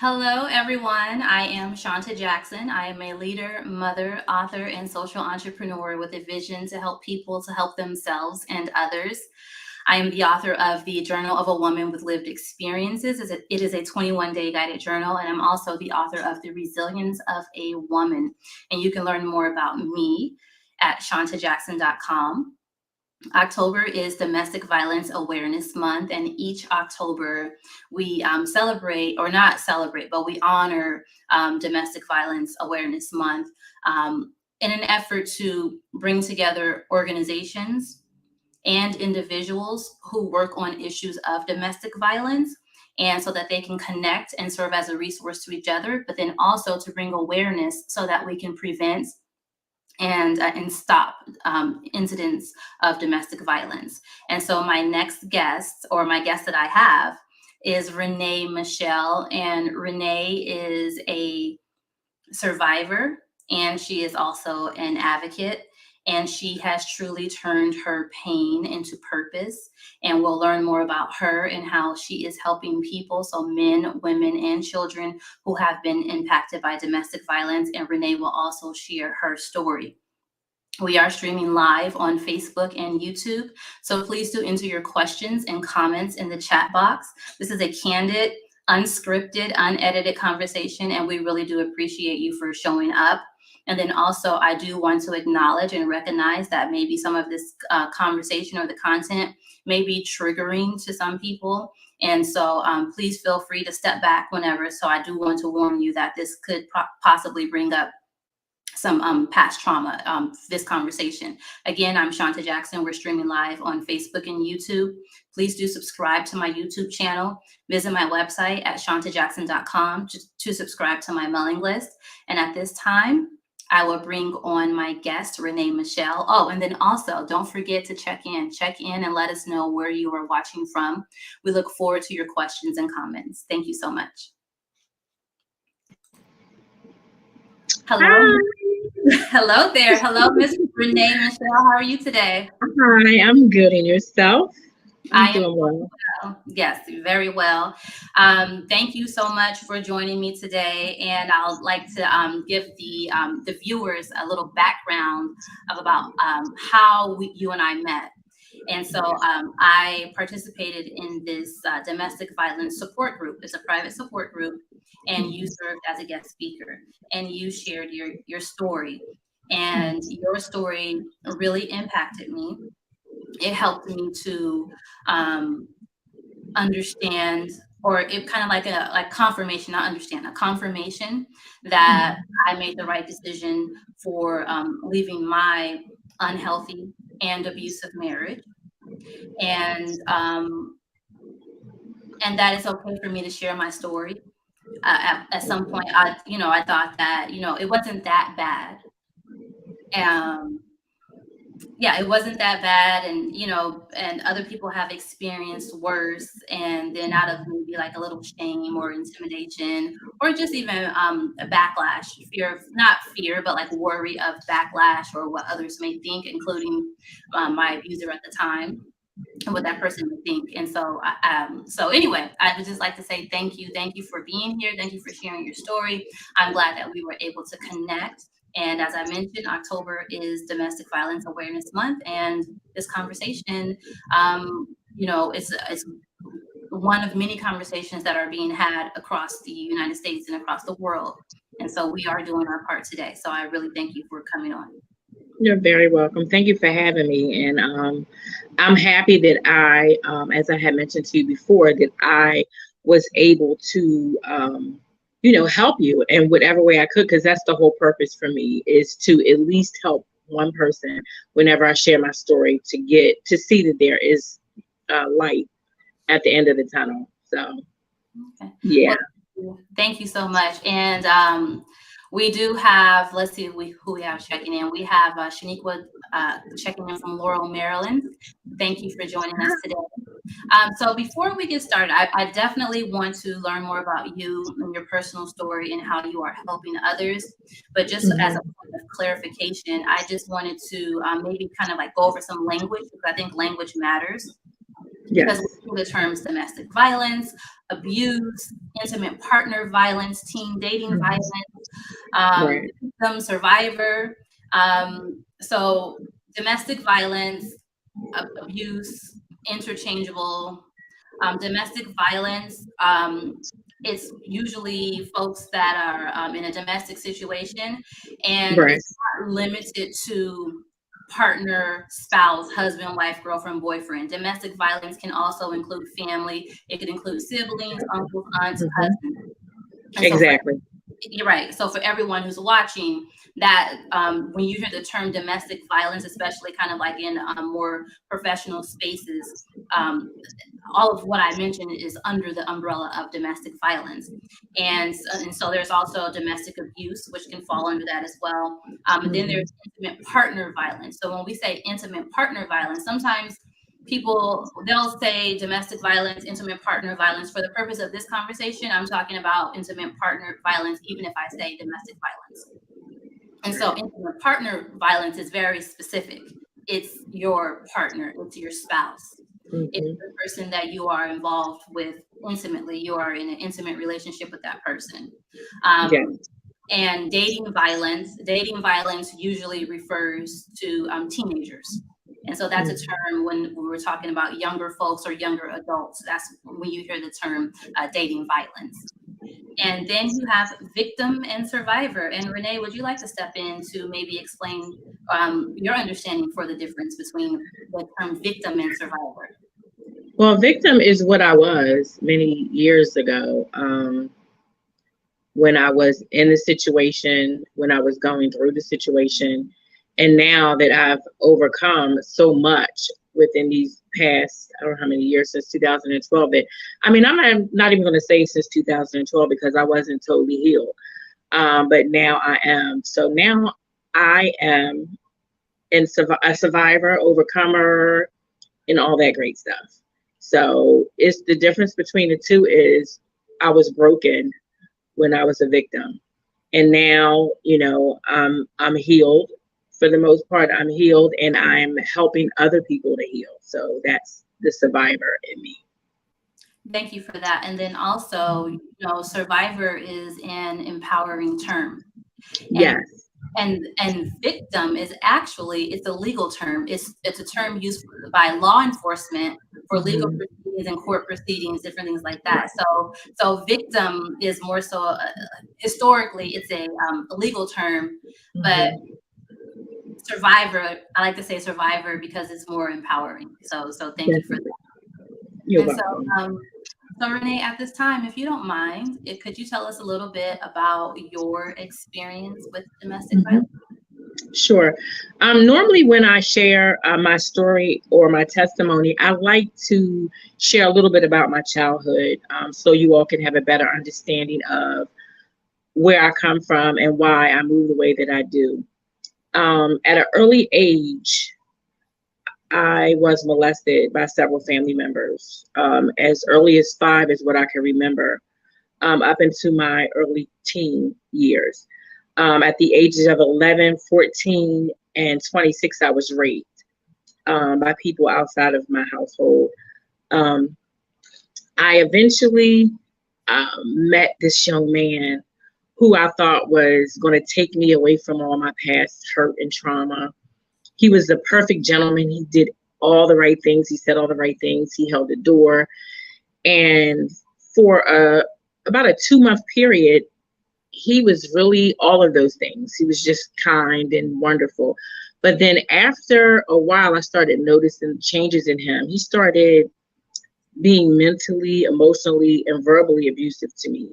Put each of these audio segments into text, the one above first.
Hello, everyone. I am Shanta Jackson. I am a leader, mother, author, and social entrepreneur with a vision to help people to help themselves and others. I am the author of the Journal of a Woman with Lived Experiences. It is a 21-day guided journal, and I'm also the author of The Resilience of a Woman. And you can learn more about me at shantajackson.com. October is Domestic Violence Awareness Month, and each October we celebrate, or not celebrate, but we honor Domestic Violence Awareness Month in an effort to bring together organizations and individuals who work on issues of domestic violence, and so that they can connect and serve as a resource to each other, but then also to bring awareness so that we can prevent and stop incidents of domestic violence. And so my next guest, or my guest that I have, is Rene Michelle. And Rene is a survivor, and she is also an advocate. And she has truly turned her pain into purpose. And we'll learn more about her and how she is helping people, so men, women, and children who have been impacted by domestic violence. And Rene will also share her story. We are streaming live on Facebook and YouTube, so please do enter your questions and comments in the chat box. This is a candid, unscripted, unedited conversation, and we really do appreciate you for showing up. And then also, I do want to acknowledge and recognize that maybe some of this conversation or the content may be triggering to some people. And so please feel free to step back whenever. So I do want to warn you that this could possibly bring up some past trauma, this conversation. Again, I'm Shanta Jackson. We're streaming live on Facebook and YouTube. Please do subscribe to my YouTube channel. Visit my website at shantajackson.com to subscribe to my mailing list. And at this time, I will bring on my guest, Rene Michelle. Oh, and then also don't forget to check in and let us know where you are watching from. We look forward to your questions and comments. Thank you so much. Hello. Hi. Hello there. Hello, Miss Rene Michelle. How are you today? Hi, I'm good. And yourself? I am doing well. Yes, very well. Thank you so much for joining me today. And I'd like to give the viewers a little background about how you and I met. And so I participated in this domestic violence support group. It's a private support group, and you served as a guest speaker, and you shared your story. And your story really impacted me. It helped me to understand, or it kind of like a confirmation, not understand, a confirmation that I made the right decision for leaving my unhealthy and abusive marriage, and that it's okay for me to share my story. At some point, I thought that it wasn't that bad. Yeah, it wasn't that bad, and and other people have experienced worse, and then out of maybe like a little shame or intimidation, or just even a backlash, not fear, but like worry of backlash or what others may think, including my abuser at the time, and what that person would think. And so anyway, I would just like to say thank you for being here, thank you for sharing your story. I'm glad that we were able to connect. And as I mentioned, October is Domestic Violence Awareness Month, and this conversation, it's one of many conversations that are being had across the United States and across the world. And so we are doing our part today. So I really thank you for coming on. You're very welcome. Thank you for having me. And I'm happy that I, as I had mentioned to you before, that I was able to help you in whatever way I could, because that's the whole purpose for me, is to at least help one person whenever I share my story, to see that there is light at the end of the tunnel. So, okay. Yeah. Well, thank you so much. And we do have, let's see who we have checking in. We have Shaniqua checking in from Laurel, Maryland. Thank you for joining us today. So before we get started, I definitely want to learn more about you and your personal story and how you are helping others. But just as a point of clarification, I just wanted to maybe kind of like go over some language, because I think language matters. Yes. Because we use the terms domestic violence, abuse, intimate partner violence, teen dating Mhm. violence, Right. victim, survivor. So domestic violence, abuse, interchangeable. Domestic violence, it's usually folks that are in a domestic situation, and Right. it's not limited to partner, spouse, husband, wife, girlfriend, boyfriend. Domestic violence can also include family. It could include siblings, uncles, aunts, Hmm. cousins. And so for Exactly. you're right. So for everyone who's watching, that when you hear the term domestic violence, especially kind of like in more professional spaces, um, all of what I mentioned is under the umbrella of domestic violence. And so there's also domestic abuse, which can fall under that as well. And then there's Hmm. intimate partner violence. So when we say intimate partner violence, sometimes people, they'll say domestic violence, intimate partner violence. For the purpose of this conversation, I'm talking about intimate partner violence, even if I say domestic violence. And so intimate partner violence is very specific. It's your partner, it's your spouse, it's Hmm. the person that you are involved with intimately. You are in an intimate relationship with that person. Yeah. Um, and dating violence usually refers to teenagers. And so that's a Mhm. term when we're talking about younger folks or younger adults. That's when you hear the term dating violence. And then you have victim and survivor. And Renee, would you like to step in to maybe explain your understanding for the difference between the term victim and survivor? Well, victim is what I was many years ago, when I was in the situation, when I was going through the situation. And now that I've overcome so much within these past, I don't know how many years, since 2012, that I mean, I'm not even going to say since 2012 because I wasn't totally healed. But now I am. So now I am a survivor, overcomer, and all that great stuff. So it's the difference between the two is I was broken when I was a victim, and now I'm healed. For the most part, I'm healed, and I'm helping other people to heal. So that's the survivor in me. Thank you for that. And then also, survivor is an empowering term. And Yes. and victim is actually, it's a legal term. It's a term used by law enforcement for legal Hmm. proceedings and court proceedings, different things like that. Right. So victim is more so historically it's a legal term, but Hmm. survivor, I like to say survivor because it's more empowering. So thank you for Definitely. that. You're And so welcome. so Renee, at this time, if you don't mind, could you tell us a little bit about your experience with domestic Hmm. violence? Sure. Normally, when I share my story or my testimony, I like to share a little bit about my childhood, so you all can have a better understanding of where I come from and why I move the way that I do. At an early age, I was molested by several family members. As early as 5 is what I can remember, up into my early teen years. At the ages of 11, 14, and 26, I was raped by people outside of my household. Um, I eventually met this young man who I thought was going to take me away from all my past hurt and trauma. He was the perfect gentleman. He did all the right things. He said all the right things. He held the door. And for about a 2 month period, he was really all of those things. He was just kind and wonderful. But then after a while, I started noticing changes in him. He started being mentally, emotionally, and verbally abusive to me.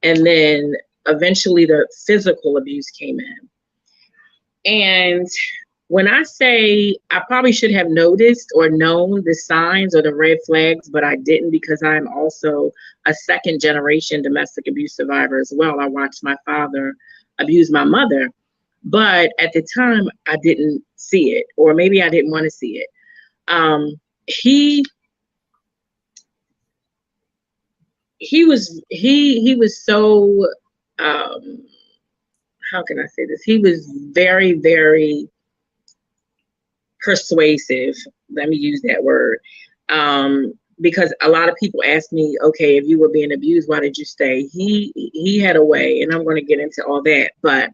And then eventually the physical abuse came in. And when I say I probably should have noticed or known the signs or the red flags, but I didn't because I'm also a second generation domestic abuse survivor as well. I watched my father abuse my mother, but at the time I didn't see it, or maybe I didn't want to see it. He he was so, um, how can I say this? He was very, very persuasive. Let me use that word. because a lot of people ask me, okay, if you were being abused, why did you stay? He had a way, and I'm going to get into all that. But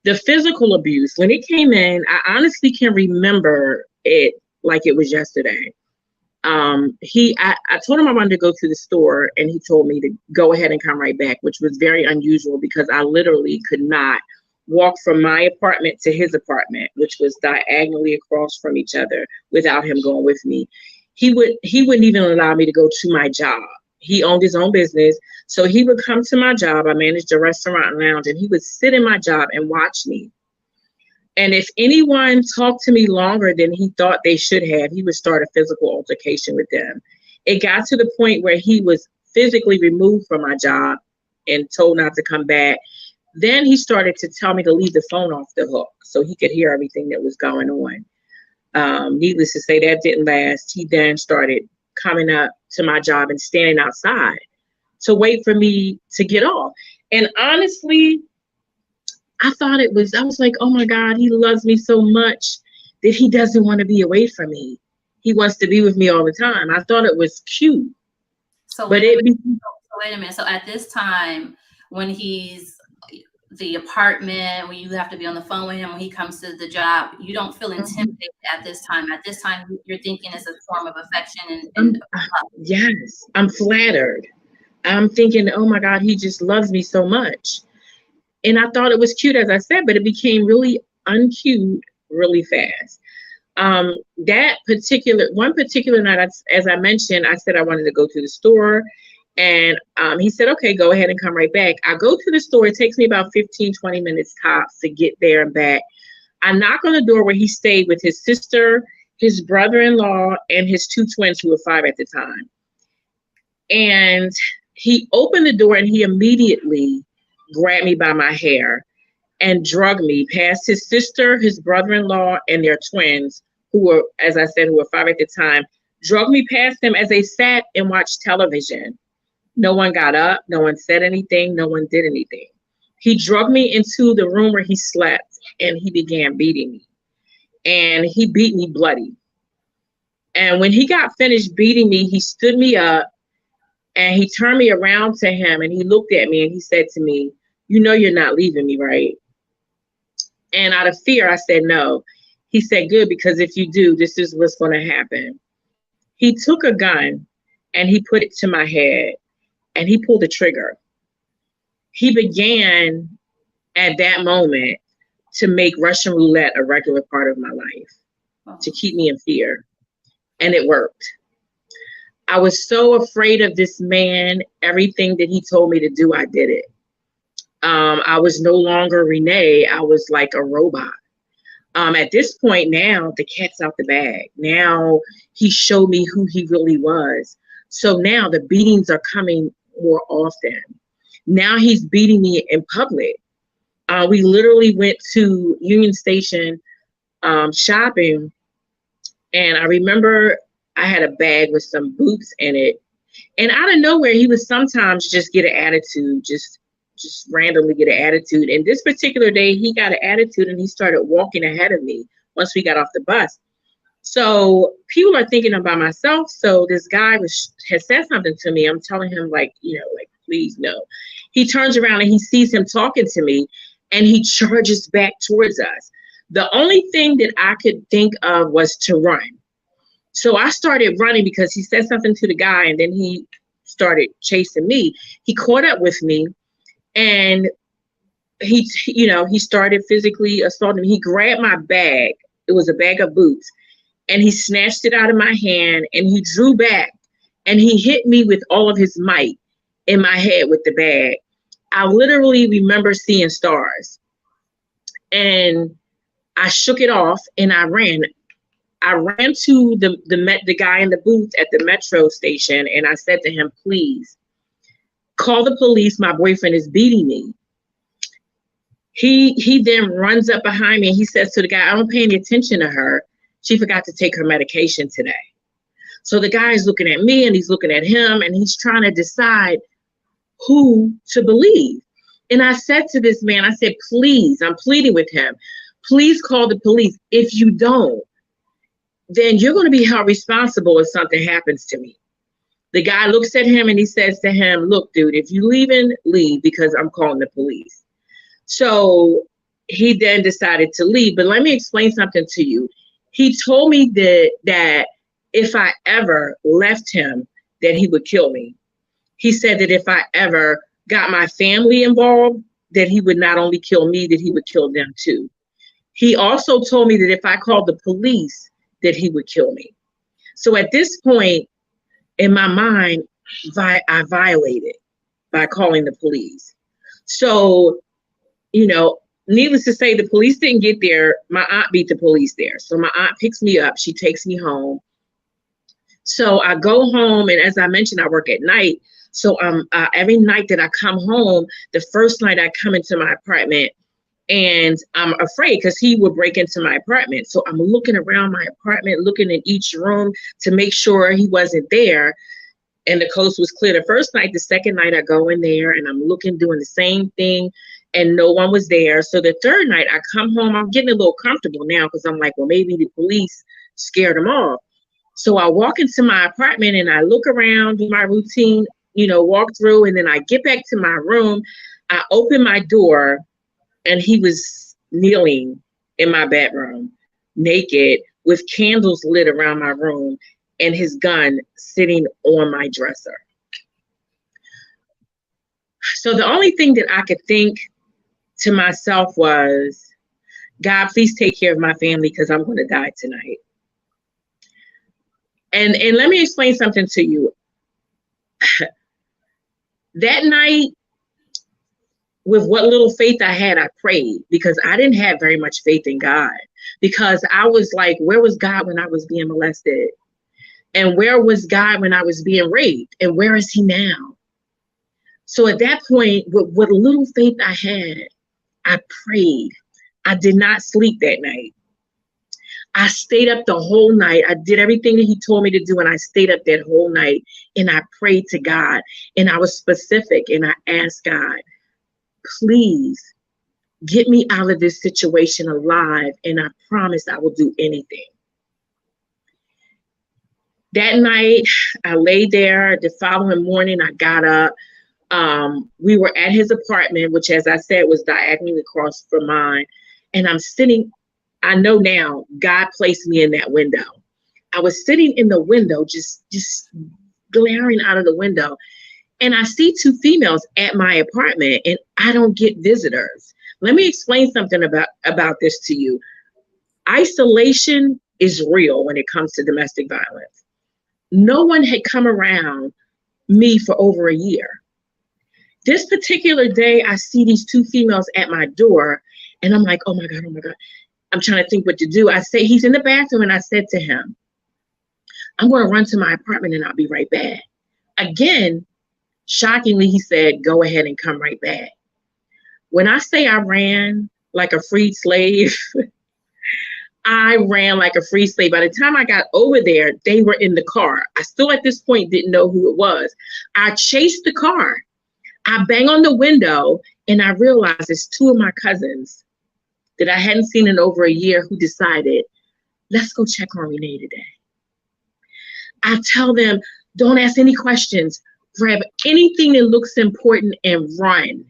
the physical abuse, when it came in, I honestly can remember it like it was yesterday. I told him I wanted to go to the store, and he told me to go ahead and come right back, which was very unusual because I literally could not walk from my apartment to his apartment, which was diagonally across from each other, without him going with me. He wouldn't even allow me to go to my job. He owned his own business, so he would come to my job. I managed a restaurant and lounge, and he would sit in my job and watch me. And if anyone talked to me longer than he thought they should have, he would start a physical altercation with them. It got to the point where he was physically removed from my job and told not to come back. Then he started to tell me to leave the phone off the hook so he could hear everything that was going on. Needless to say, that didn't last. He then started coming up to my job and standing outside to wait for me to get off. And honestly, I was like, oh my God, he loves me so much that he doesn't want to be away from me. He wants to be with me all the time. I thought it was cute. So But wait a minute. So at this time, when he's the apartment, when you have to be on the phone with him, when he comes to the job, you don't feel intimidated at this time. At this time, you're thinking it's a form of affection and yes, I'm flattered. I'm thinking, oh my God, he just loves me so much. And I thought it was cute, as I said, but it became really uncute really fast. That one particular night, as I mentioned, I said I wanted to go to the store. And he said, okay, go ahead and come right back. I go to the store. It takes me about 15, 20 minutes tops to get there and back. I knock on the door where he stayed with his sister, his brother-in-law, and his two twins who were 5 at the time. And he opened the door and he immediately grabbed me by my hair and drugged me past his sister, his brother-in-law, and their twins, who were, as I said, who were 5 at the time, drugged me past them as they sat and watched television. No one got up, no one said anything, no one did anything. He drugged me into the room where he slept and he began beating me. And he beat me bloody. And when he got finished beating me, he stood me up and he turned me around to him and he looked at me and he said to me, you know you're not leaving me, right? And out of fear, I said no. He said, good, because if you do, this is what's going to happen. He took a gun and he put it to my head and he pulled the trigger. He began at that moment to make Russian roulette a regular part of my life, to keep me in fear. And it worked. I was so afraid of this man. Everything that he told me to do, I did it. I was no longer Rene. I was like a robot. At this point now, the cat's out the bag. Now he showed me who he really was. So now the beatings are coming more often. Now he's beating me in public. We literally went to Union Station shopping. And I remember I had a bag with some boots in it. And out of nowhere, he would sometimes just get an attitude, just randomly get an attitude. And this particular day, he got an attitude and he started walking ahead of me once we got off the bus. So people are thinking I'm by myself. So this guy has said something to me. I'm telling him like, please no. He turns around and he sees him talking to me and he charges back towards us. The only thing that I could think of was to run. So I started running because he said something to the guy and then he started chasing me. He caught up with me and he started physically assaulting me. He grabbed my bag. It was a bag of boots and he snatched it out of my hand and he drew back and he hit me with all of his might in my head with the bag. I literally remember seeing stars and I shook it off and I ran. I ran to the guy in the booth at the metro station and I said to him, please call the police. My boyfriend is beating me. He then runs up behind me and he says to the guy, I don't pay any attention to her. She forgot to take her medication today. So the guy is looking at me and he's looking at him and he's trying to decide who to believe. And I said to this man, I said, please, I'm pleading with him. Please call the police. If you don't, then you're going to be held responsible if something happens to me. The guy looks at him and he says to him, look, dude, if you leaving, leave, because I'm calling the police. So he then decided to leave. But let me explain something to you. He told me that if I ever left him, that he would kill me. He said that if I ever got my family involved, that he would not only kill me, that he would kill them too. He also told me that if I called the police, that he would kill me. So at this point in my mind, I violated by calling the police. So, needless to say, the police didn't get there. My aunt beat the police there. So my aunt picks me up. She takes me home. So I go home, and as I mentioned, I work at night. So every night that I come home, the first night I come into my apartment, and I'm afraid because he would break into my apartment. So I'm looking around my apartment, looking in each room to make sure he wasn't there. And the coast was clear the first night. The second night I go in there and I'm looking, doing the same thing, and no one was there. So the third night I come home, I'm getting a little comfortable now because I'm like, well, maybe the police scared him off. So I walk into my apartment and I look around, do my routine, walk through, and then I get back to my room. I open my door and he was kneeling in my bedroom, naked, with candles lit around my room and his gun sitting on my dresser. So the only thing that I could think to myself was, God, please take care of my family because I'm going to die tonight. And let me explain something to you. That night, with what little faith I had, I prayed because I didn't have very much faith in God, because I was like, where was God when I was being molested? And where was God when I was being raped? And where is he now? So at that point, with what little faith I had, I prayed. I did not sleep that night. I stayed up the whole night. I did everything that he told me to do, and I stayed up that whole night, and I prayed to God, and I was specific, and I asked God, please get me out of this situation alive, and I promise I will do anything. That night, I lay there. The following morning, I got up. We were at his apartment, which, as I said, was diagonally across from mine, and I'm sitting. I know now God placed me in that window. I was sitting in the window, just glaring out of the window. And I see two females at my apartment, and I don't get visitors. Let me explain something about this to you. Isolation is real when it comes to domestic violence. No one had come around me for over a year. This particular day, I see these two females at my door, and I'm like, oh my God, oh my God. I'm trying to think what to do. I say, he's in the bathroom, and I said to him, I'm going to run to my apartment and I'll be right back. Again, shockingly, he said, go ahead and come right back. When I say I ran like a freed slave, I ran like a free slave. By the time I got over there, they were in the car. I still at this point didn't know who it was. I chased the car. I bang on the window, and I realized it's two of my cousins that I hadn't seen in over a year who decided, let's go check on Rene today. I tell them, don't ask any questions. Grab anything that looks important and run.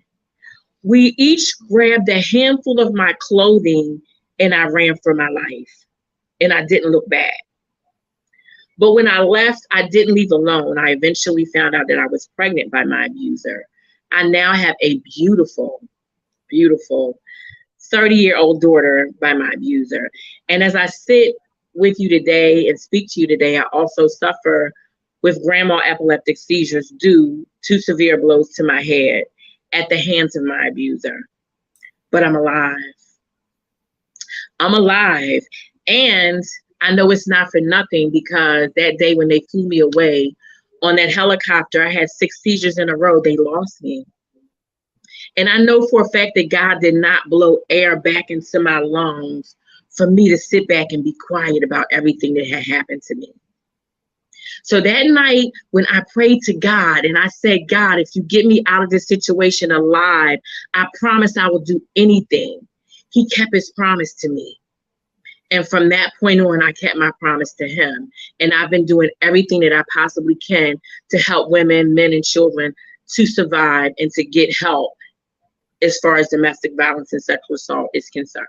We each grabbed a handful of my clothing, and I ran for my life. And I didn't look back. But when I left, I didn't leave alone. I eventually found out that I was pregnant by my abuser. I now have a beautiful, beautiful 30-year-old daughter by my abuser. And as I sit with you today and speak to you today, I also suffer with grand mal epileptic seizures due to severe blows to my head at the hands of my abuser. But I'm alive. I'm alive. And I know it's not for nothing, because that day when they flew me away on that helicopter, I had 6 seizures in a row. They lost me. And I know for a fact that God did not blow air back into my lungs for me to sit back and be quiet about everything that had happened to me. So that night when I prayed to God and I said, God, if you get me out of this situation alive, I promise I will do anything. He kept his promise to me. And from that point on, I kept my promise to him. And I've been doing everything that I possibly can to help women, men, and children to survive and to get help as far as domestic violence and sexual assault is concerned.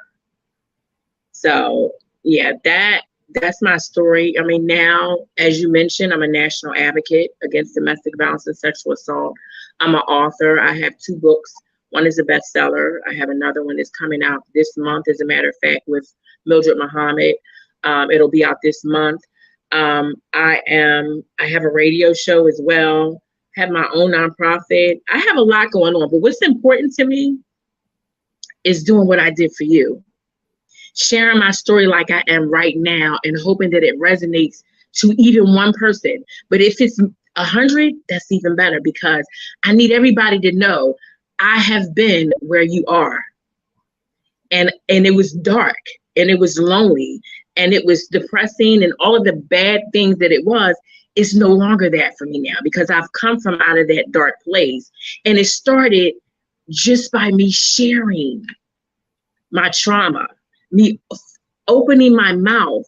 So yeah, that's my story. I mean, now, as you mentioned, I'm a national advocate against domestic violence and sexual assault. I'm an author. I have 2 books. One is a bestseller. I have another one that's coming out this month, as a matter of fact, with Mildred Muhammad. It'll be out this month. I have a radio show as well. Have my own nonprofit. I have a lot going on, but what's important to me is doing what I did for you, sharing my story like I am right now, and hoping that it resonates to even one person. But if it's 100, that's even better, because I need everybody to know I have been where you are. And it was dark, and it was lonely, and it was depressing, and all of the bad things that it was. It's no longer that for me now, because I've come from out of that dark place. And it started just by me sharing my trauma, me opening my mouth.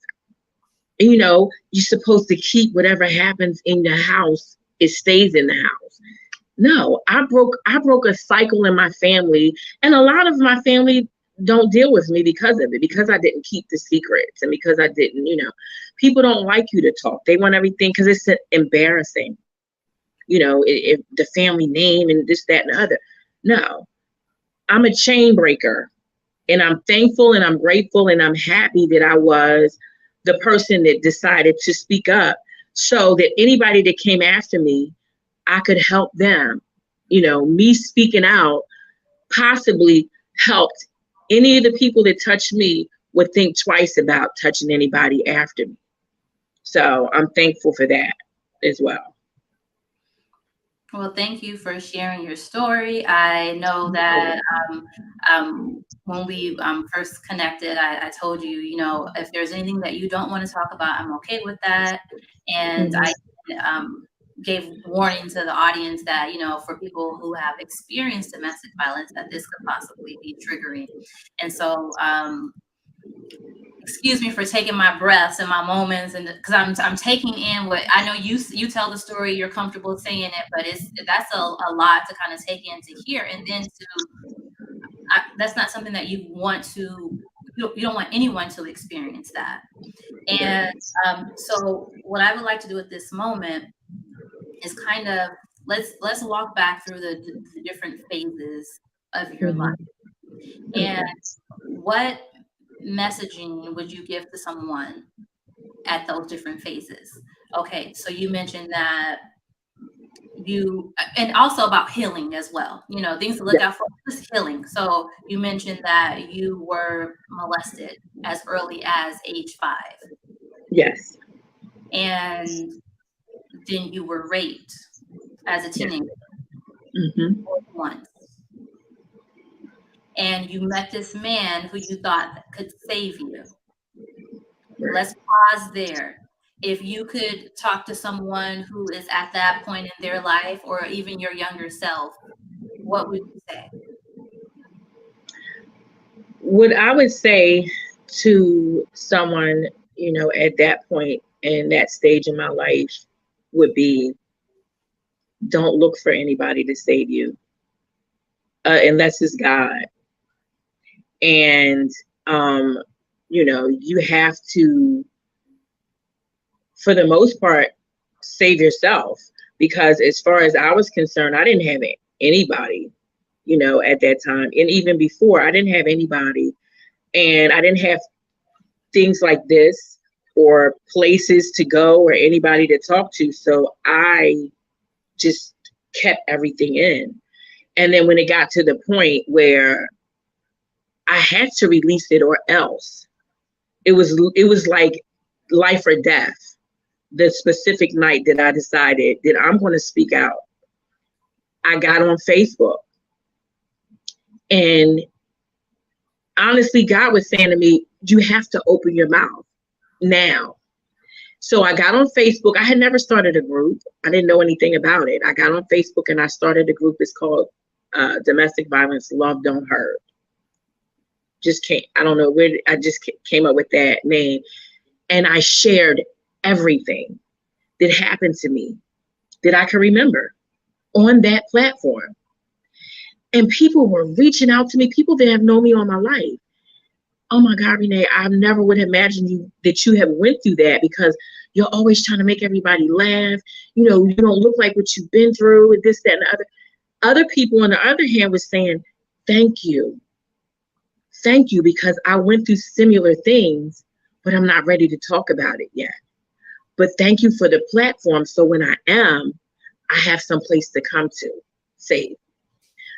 You know, you're supposed to keep whatever happens in the house, it stays in the house. No, I broke a cycle in my family, and a lot of my family don't deal with me because of it, because I didn't keep the secrets, and because I didn't, people don't like you to talk. They want everything because it's embarrassing, if the family name and this, that, and the other. No, I'm a chain breaker, and I'm thankful and I'm grateful and I'm happy that I was the person that decided to speak up, so that anybody that came after me, I could help them. Me speaking out possibly helped any of the people that touched me would think twice about touching anybody after me. So I'm thankful for that as well. Well, thank you for sharing your story. I know that when we first connected, I told you, if there's anything that you don't want to talk about, I'm okay with that. And I gave warning to the audience that, for people who have experienced domestic violence, that this could possibly be triggering. And so, excuse me for taking my breaths and my moments, and because I'm taking in what I know. You tell the story, you're comfortable saying it, but that's a lot to kind of take in to hear, and then that's not something that you want to. You don't want anyone to experience that. And so what I would like to do at this moment is kind of let's walk back through the different phases of your life, and what messaging would you give to someone at those different phases? Okay, so you mentioned that and also about healing as well, things to look out for, just healing. So you mentioned that you were molested as early as age 5. Yes. And then you were raped as a teenager once. And you met this man who you thought could save you. Let's pause there. If you could talk to someone who is at that point in their life, or even your younger self, what would you say? What I would say to someone, at that point in that stage in my life would be, don't look for anybody to save you, unless it's God. And, you have to, for the most part, save yourself, because as far as I was concerned, I didn't have anybody, at that time. And even before, I didn't have anybody, and I didn't have things like this or places to go or anybody to talk to. So I just kept everything in. And then when it got to the point where I had to release it, or else it was like life or death. The specific night that I decided that I'm going to speak out, I got on Facebook, and honestly, God was saying to me, you have to open your mouth now. So I got on Facebook. I had never started a group. I didn't know anything about it. I got on Facebook and I started a group. It's called Domestic Violence Love Don't Hurt. just came. I don't know where I just came up with that name, and I shared everything that happened to me that I can remember on that platform. And people were reaching out to me, people that have known me all my life. Oh my God, Renee, I never would have imagined that you have went through that, because you're always trying to make everybody laugh. You don't look like what you've been through, and this, that, and the other. Other people, on the other hand, was saying, thank you. Thank you, because I went through similar things, but I'm not ready to talk about it yet. But thank you for the platform. So when I have some place to come to safe.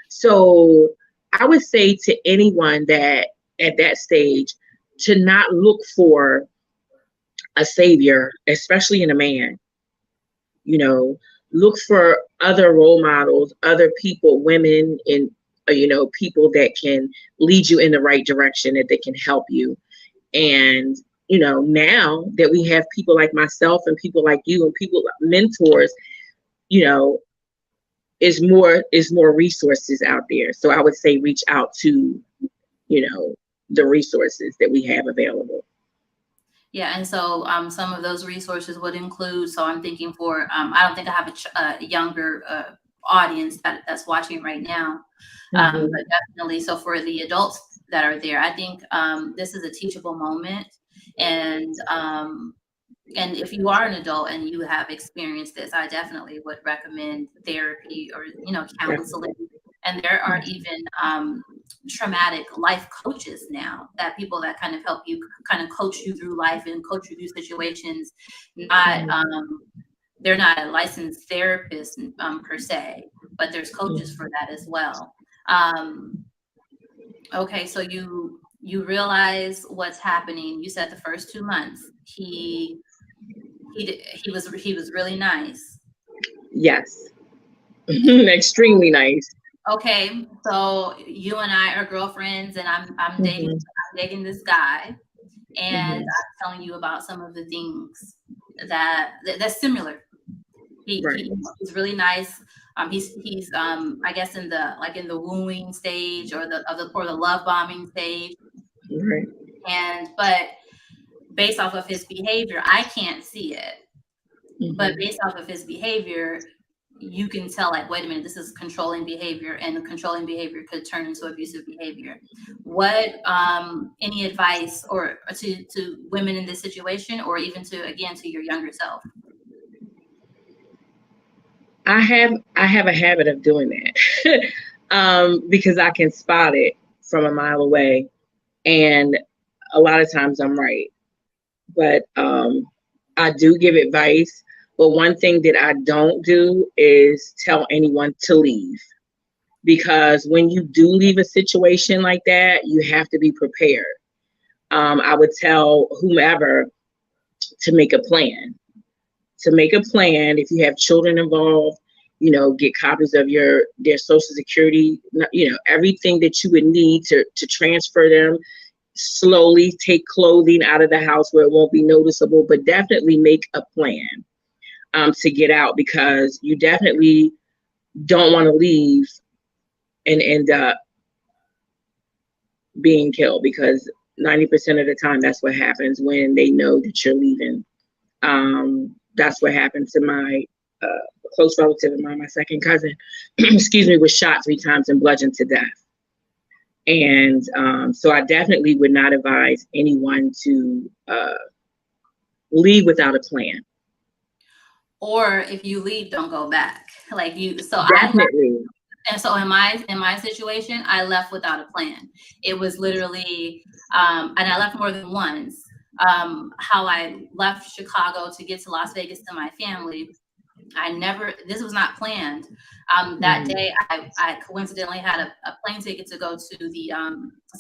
So I would say to anyone that at that stage, to not look for a savior, especially in a man. Look for other role models, other people, women, and people that can lead you in the right direction, that can help you. And now that we have people like myself and people like you and people mentors, is more resources out there. So I would say reach out to the resources that we have available. Yeah, and so some of those resources would include. So I'm thinking for I don't think I have a younger audience that's watching right now, but definitely. So for the adults that are there, I think this is a teachable moment, and if you are an adult and you have experienced this, I definitely would recommend therapy or counseling. And there are even traumatic life coaches now, that people that kind of help you, kind of coach you through life and coach you through situations. Not they're not a licensed therapist per se, but there's coaches for that as well. Okay, so you realize what's happening. You said the first 2 months he was really nice. Yes. Extremely nice. Okay, so you and I are girlfriends, and I'm dating this guy, and I'm telling you about some of the things that's similar. He's really nice. He's I guess in the wooing stage, or the love bombing stage. Right. But based off of his behavior, I can't see it. But based off of his behavior, you can tell, like, wait a minute, this is controlling behavior, and the controlling behavior could turn into abusive behavior. What any advice or to women in this situation, or even to your younger self? I have a habit of doing that because I can spot it from a mile away, and a lot of times I'm right. But I do give advice. But one thing that I don't do is tell anyone to leave, because when you do leave a situation like that, you have to be prepared. I would tell whomever to make a plan. If you have children involved, get copies of their social security, everything that you would need to transfer them. Slowly take clothing out of the house where it won't be noticeable, but definitely make a plan to get out, because you definitely don't want to leave and end up being killed, because 90% of the time that's what happens when they know that you're leaving. That's what happened to my close relative of mine, my second cousin, excuse me, was shot 3 times and bludgeoned to death. And so I definitely would not advise anyone to leave without a plan. Or if you leave, don't go back. Like you. So definitely. And so in my situation, I left without a plan. It was literally, and I left more than once. How I left Chicago to get to Las Vegas to my family. This was not planned. That day, I coincidentally had a plane ticket to go to the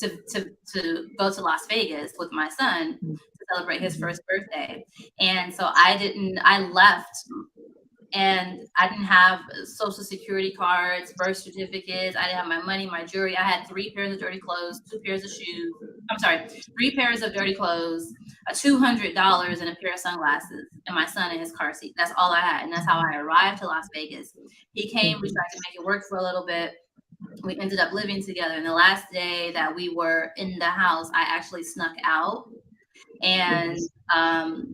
to go to Las Vegas with my son to celebrate his first birthday. And so I left, and I didn't have social security cards, birth certificates. I didn't have my money, my jewelry. I had 3 pairs of dirty clothes, 2 pairs of shoes. I'm sorry, 3 pairs of dirty clothes, $200, and a pair of sunglasses, and my son in his car seat. That's all I had. And that's how I arrived to Las Vegas. He came, we tried to make it work for a little bit. We ended up living together. And the last day that we were in the house, I actually snuck out. And Yes.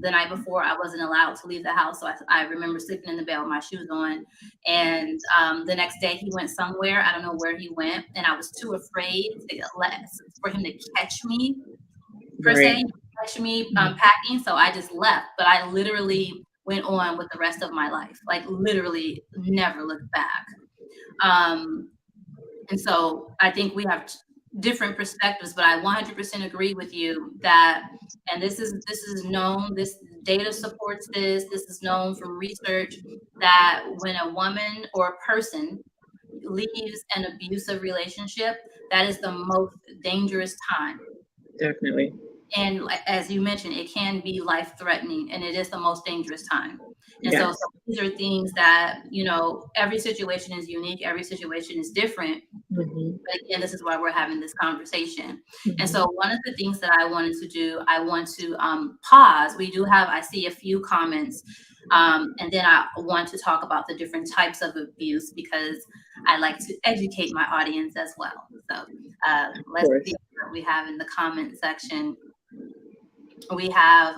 the night before, I wasn't allowed to leave the house. So I remember sleeping in the bed with my shoes on. And the next day, he went somewhere. I don't know where he went. And I was too afraid for him to catch me, per se, Right. catch me Mhm. packing. So I just left. But I literally went on with the rest of my life, like literally never looked back. Um, and so I think we have different perspectives, but I 100% agree with you that, and this is known, this data supports this. This is known from research that when a woman or a person leaves an abusive relationship, that is the most dangerous time. Definitely. And as you mentioned, it can be life threatening, and it is the most dangerous time. And so, Yes. so these are things that, every situation is unique, every situation is different. Hmm. But again, this is why we're having this conversation. And Hmm. so one of the things that I wanted to do, I want to pause. I see a few comments, and then I want to talk about the different types of abuse because I like to educate my audience as well. So Of let's see course. what we have in the comment section. We have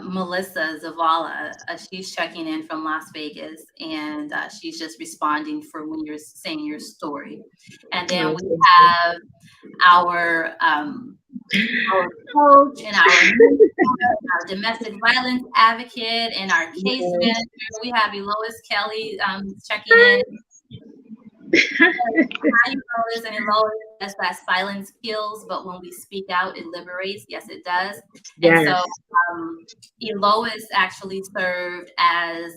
Melissa Zavala. She's checking in from Las Vegas, and she's just responding for when you're saying your story. And then Oh, we thank you. have our coach and our mentor, our domestic violence advocate, and our case Yes. manager. We have Elois Kelly checking in. How you know this? And Elois says that silence kills, but when we speak out, it liberates. Yes, it does. And Yes. so Elois actually served as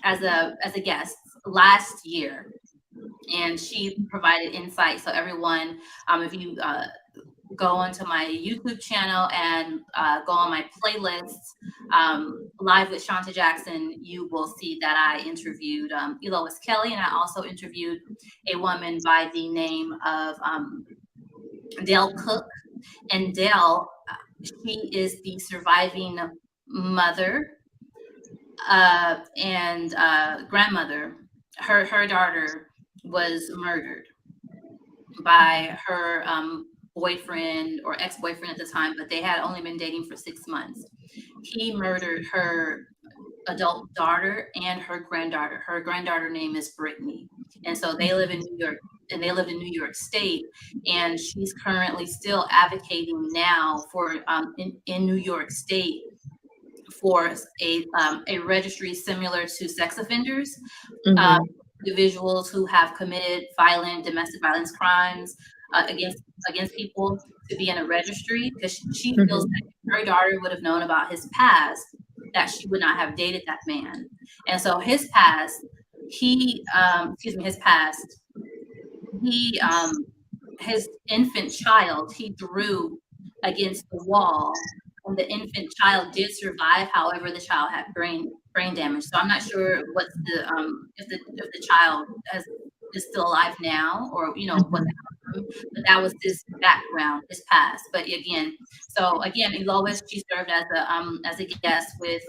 a guest last year, and she provided insight. So everyone, if you go onto my YouTube channel and go on my playlist, Live with Shanta Jackson, you will see that I interviewed Elois Kelly, and I also interviewed a woman by the name of Dale Cook. And Dale, she is the surviving mother and grandmother. Her daughter was murdered by her boyfriend or ex-boyfriend at the time, but they had only been dating for 6 months. He murdered her adult daughter and her granddaughter. Her granddaughter name is Brittany. And so they live in New York, and they lived in New York State. And she's currently still advocating now for in New York State for a registry similar to sex offenders, uh, Hmm. individuals who have committed domestic violence crimes against people to be in a registry, because she feels that Hmm. if her daughter would have known about his past, that she would not have dated that man. And so his past, his past, he his infant child he threw against the wall, and the infant child did survive. However, the child had brain damage. So I'm not sure what's the if the child is still alive now, or what the Hmm. outcome. But that was his background, his past. But again, Lois, she served as a guest with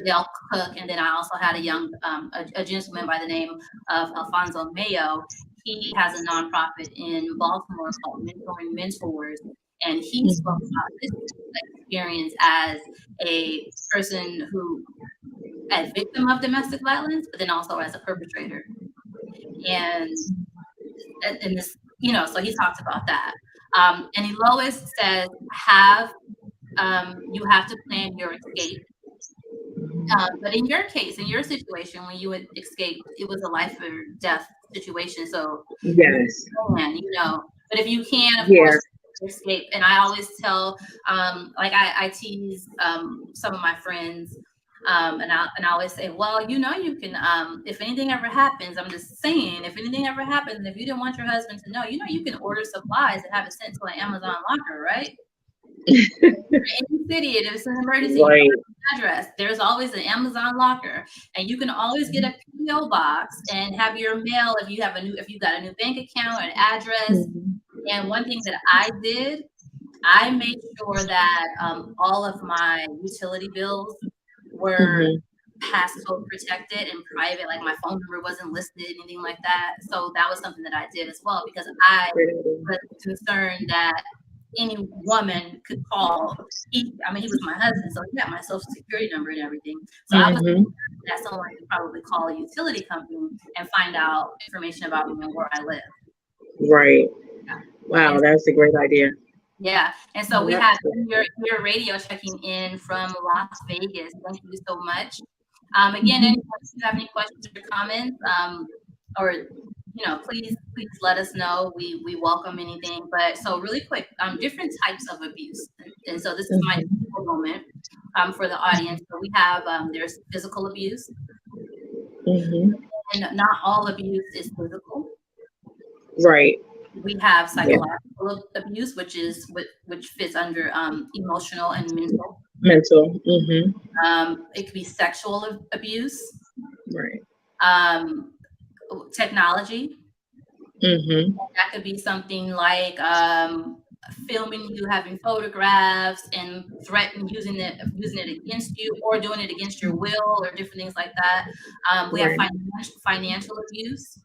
Dale Cook, and then I also had a gentleman by the name of Alfonso Mayo. He has a nonprofit in Baltimore called Mentoring Mentors, and he spoke about his experience as a person a victim of domestic violence, but then also as a perpetrator. And this, so he talked about that. And Lois says, you have to plan your escape. But in your case, in your situation, when you had escaped, it was a life or death situation. So you Yes. can, but if you can, of course, Yes. escape. And I always tell, like I tease some of my friends, and I always say, well, you can, if anything ever happens, I'm just saying, if anything ever happens, and if you didn't want your husband to know, you can order supplies and have it sent to an Amazon locker, right? Any city, if it's an emergency, you Right. don't have an address. There's always an Amazon locker, and you can always get a PO box and have your mail if you got a new bank account or an address. Hmm. And one thing that I did, I made sure that all of my utility bills were Hmm. passcode protected and private, like my phone number wasn't listed, anything like that. So that was something that I did as well, because I was concerned that any woman could call. He was my husband, so he had my social security number and everything. So I was Mm-hmm. that someone could probably call a utility company and find out information about me and where I live. Right. Yeah. Wow, And that's a great idea. yeah, and so we have That's good. your radio checking in from Las Vegas. Thank you so much. Again, Mhm. anyone, if you have any questions or comments, or please let us know. We welcome anything. But so really quick, different types of abuse, and so this is my Mhm. moment for the audience. So we have there's physical abuse, Mhm. and not all abuse is physical. Right. We have Yeah. psychological abuse, which fits under emotional and mental. Mental. Mhm. It could be sexual abuse, Right. um, technology. Mhm. That could be something like filming you having photographs and threatening using it against you, or doing it against your will, or different things like that. We have Right. financial abuse,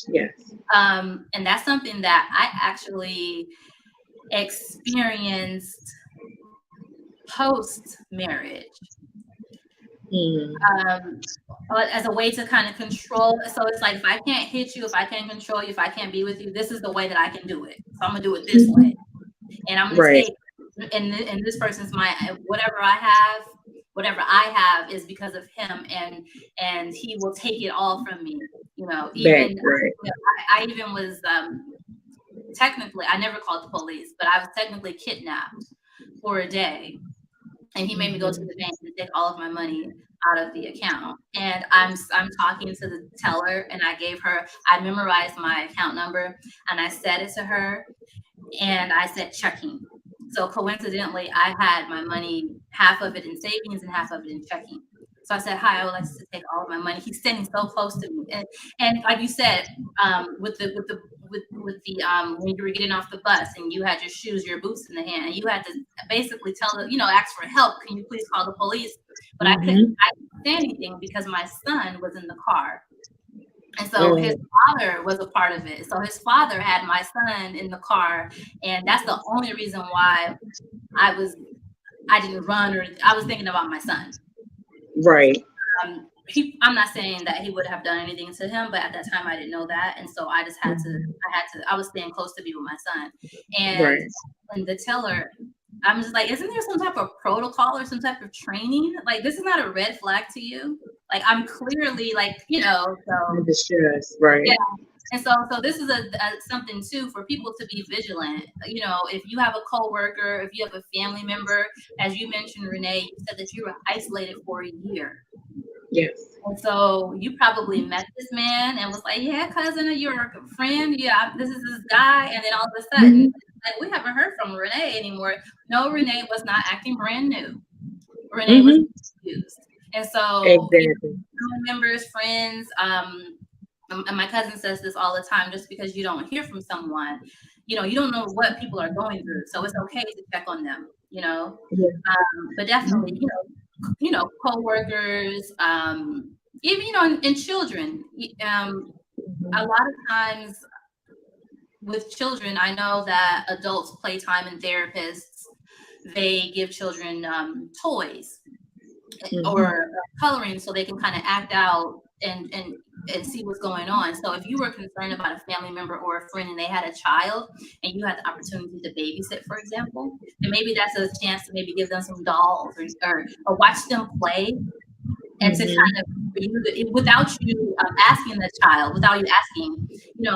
Yes. and that's something that I actually experienced post marriage, Mm. um, as a way to kind of control. So it's like, if I can't hit you, if I can't control you, if I can't be with you, this is the way that I can do it. So I'm gonna do it this way, Mhm. and I'm gonna Right. take. And this person's my whatever I have is because of him, and he will take it all from me. Back. Even Right. I even was technically, I never called the police, but I was technically kidnapped for a day. And he made me go to Mhm. the bank and take all of my money out of the account. And I'm talking to the teller, and I memorized my account number, and I said it to her, and I said checking. So coincidentally, I had my money, half of it in savings and half of it in checking. So I said, "Hi, I would like to take all of my money." He's standing so close to me, and like you said, with the when you were getting off the bus and you had your shoes, your boots in the hand, and you had to basically ask for help. Can you please call the police? But Mhm. I couldn't say anything because my son was in the car. And so his Mm. father was a part of it. So his father had my son in the car, and that's the only reason why I was I didn't run, or I was thinking about my son. Right. I'm not saying that he would have done anything to him, but at that time I didn't know that, and so I just Mhm. I was staying close to be with my son, and Right. the teller. I'm just like, isn't there some type of protocol or some type of training? Like, this is not a red flag to you. Like, I'm clearly like, so In distress. yeah. Right. And so this is a something too for people to be vigilant. If you have a coworker, if you have a family member, as you mentioned, Renee, you said that you were isolated for a year. Yes. And so you probably met this man and was like, "Yeah, cousin, you're a friend. Yeah, this is this guy." And then all of a sudden, Mhm. like, we haven't heard from Renee anymore. No, Renee was not acting brand new. Renee was Mhm. confused. And so, Exactly. family members, friends, and my cousin says this all the time, just because you don't hear from someone, you don't know what people are going through. So it's okay to check on them. Yeah. But definitely, Mhm. coworkers, even, and children. A Mhm. lot of times with children, I know that adults, playtime, and therapists, they give children toys Mhm. or coloring so they can kind of act out and see what's going on. So if you were concerned about a family member or a friend and they had a child and you had the opportunity to babysit, for example, then maybe that's a chance to maybe give them some dolls, or watch them play, and to kind Mhm. of, without you asking the child, without you asking,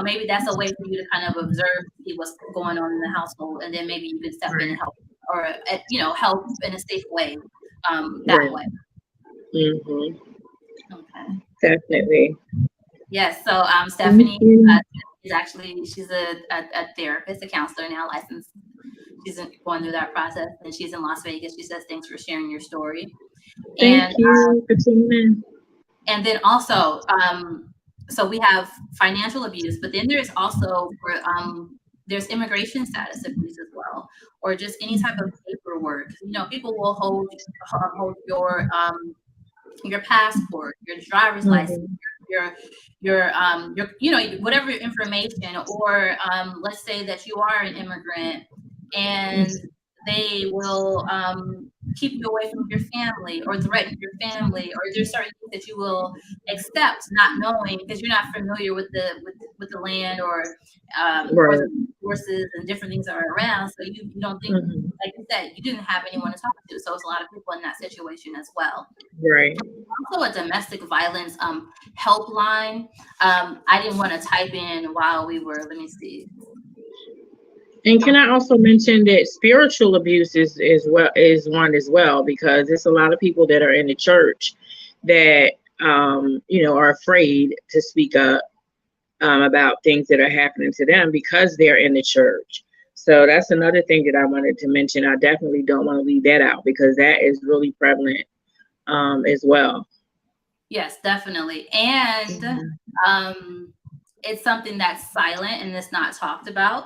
maybe that's a way for you to kind of observe, see what's going on in the household, and then maybe you can step in and Right. help, or help in a safe way, that Right. way. Mhm. Okay. Definitely. Yes. So Thank Stephanie you. is actually, she's a therapist, a counselor now, licensed. She's going through that process, and she's in Las Vegas. She says, "Thanks for sharing your story." Thank And you for tuning in. then also, so we have financial abuse, but then there's also there's immigration status abuse as well, or just any type of paperwork. People will hold your your passport, your driver's license, Mhm. your your whatever information, or let's say that you are an immigrant and they will keep you away from your family or threaten your family, or there's certain things that you will accept not knowing because you're not familiar with the land or the Right. resources and different things that are around, so you don't think, Mhm. like you said, you didn't have anyone to talk to, so it's a lot of people in that situation as well. Right. Also a domestic violence helpline. I didn't want to type in while we were, let me see. And can I also mention that spiritual abuse is one as well, because there's a lot of people that are in the church that are afraid to speak up about things that are happening to them because they're in the church. So that's another thing that I wanted to mention. I definitely don't want to leave that out because that is really prevalent as well. Yes, definitely. And Mhm. um, it's something that's silent and it's not talked about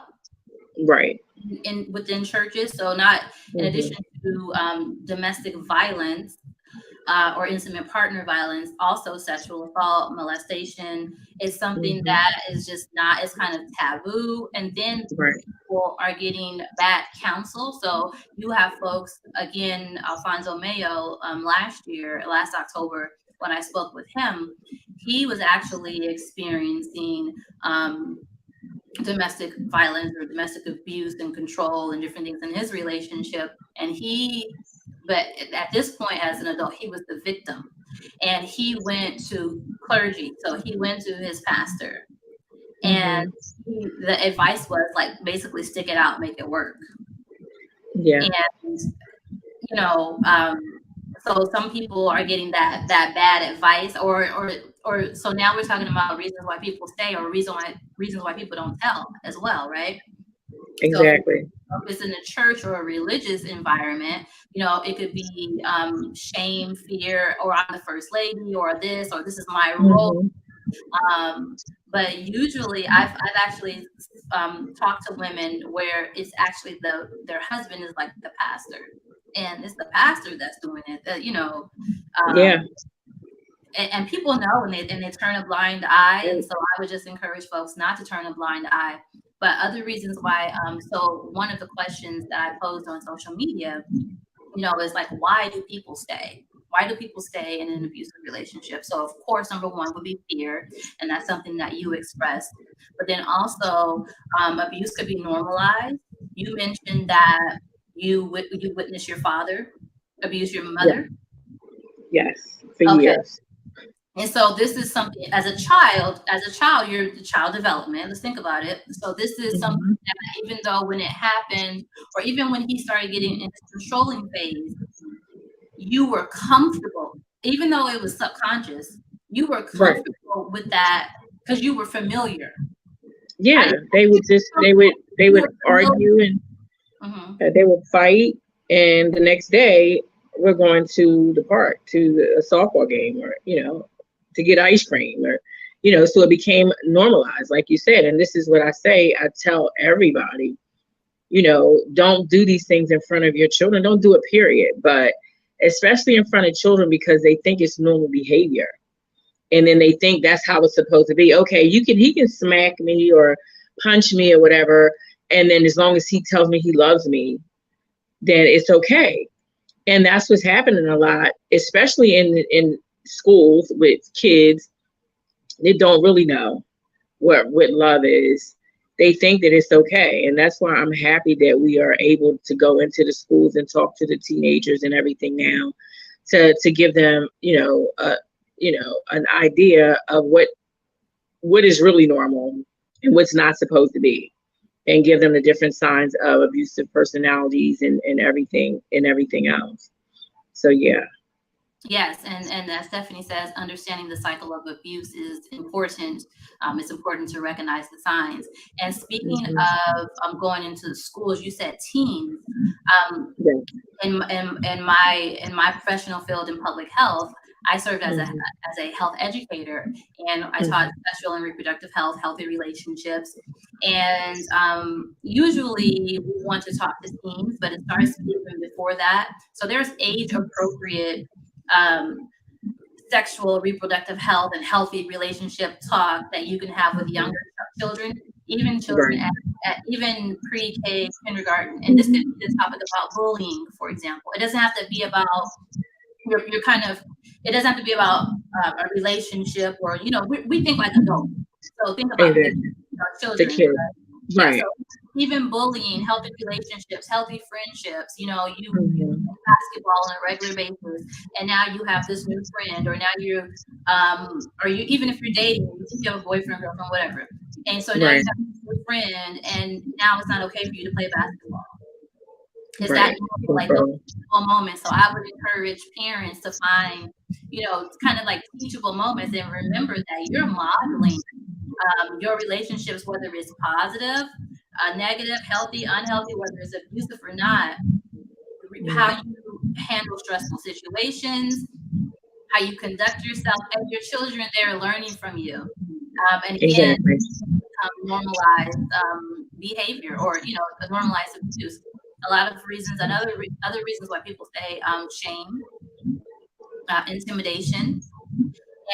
Right. in within churches. So not in Hmm. addition to domestic violence or intimate partner violence, also sexual assault, molestation is something Hmm. that is just not, it's kind of taboo. And then Right. people are getting bad counsel. So you have folks, again, Alfonso Mayo, last October, when I spoke with him, he was actually experiencing domestic violence or domestic abuse and control and different things in his relationship. But at this point, as an adult, he was the victim. And he went to clergy. So he went to his pastor. And Hmm. the advice was like basically stick it out, make it work. Yeah. And you know, so some people are getting that bad advice, or so now we're talking about reasons why people stay, or reasons why people don't tell as well, right? So Exactly. if it's in a church or a religious environment, it could be shame, fear, or I'm the first lady, or this is my role. Hmm. Um, but usually, I've actually talked to women where it's actually their husband is like the pastor, and it's the pastor that's doing it. Yeah. Um, and people know, and they turn a blind eye. And And so I would just encourage folks not to turn a blind eye. But other reasons why, so one of the questions that I posed on social media, is like, why do people stay? Why do people stay in an abusive relationship? So, of course, number one would be fear, and that's something that you expressed. But then also, abuse could be normalized. You mentioned that you witnessed your father abuse your yeah, mother. yes, for Okay, years. and so this is something as a child, you're the child development. Let's think about it. So this is something Hmm. that even though when it happened, or even when he started getting in his controlling phase, you were comfortable, even though it was subconscious, you were Right. comfortable with that because you were familiar. I Yeah, didn't they you would just were comfortable. they You would were familiar. argue and Mhm. they would fight, and the next day we're going to the park to a softball game, or to get ice cream, or so it became normalized, like you said. And this is what I tell everybody, don't do these things in front of your children. Don't do it, period. But especially in front of children, because they think it's normal behavior. And then they think that's how it's supposed to be. Okay, he can smack me or punch me or whatever. And then as long as he tells me he loves me, then it's okay. And that's what's happening a lot, especially in schools with kids that don't really know what love is. They think that it's okay. And that's why I'm happy that we are able to go into the schools and talk to the teenagers and everything now, to give them, an idea of what is really normal and what's not supposed to be, and give them the different signs of abusive personalities and everything else. So yeah. Yes, and as Stephanie says, understanding the cycle of abuse is important. It's important to recognize the signs. And speaking Mhm. of going into the schools, you said teens. Um, Yeah. in my professional field in public health, I served Mhm. as a health educator, and I taught Mhm. sexual and reproductive health, healthy relationships, and usually we want to talk to teens, but it starts even before that. So there's age appropriate um, sexual reproductive health and healthy relationship talk that you can have with younger children, even children Right. even pre-K, kindergarten. And this could be the topic about bullying, for example. It doesn't have to be about you're kind of, it doesn't have to be about a relationship, or we think like adults, so think about the Exactly. The children. kid. Yeah, so Right. even bullying, healthy relationships, healthy friendships, you Mhm. play basketball on a regular basis, and now you have this new friend, or now or you, even if you're dating, you think you have a boyfriend, girlfriend, whatever, and so now you Right. have this new friend, and now it's not okay for you to play basketball. Is that Right. normal? Like those So, teachable moments. So I would encourage parents to find, kind of like teachable moments, and remember that you're modeling your relationships, whether it's positive, negative, healthy, unhealthy, whether it's abusive or not, how right. you handle stressful situations, how you conduct yourself, and your children, they're learning from you. And again, Exactly. normalized behavior, or a normalized abuse. A lot of reasons, and other reasons why people say shame, intimidation,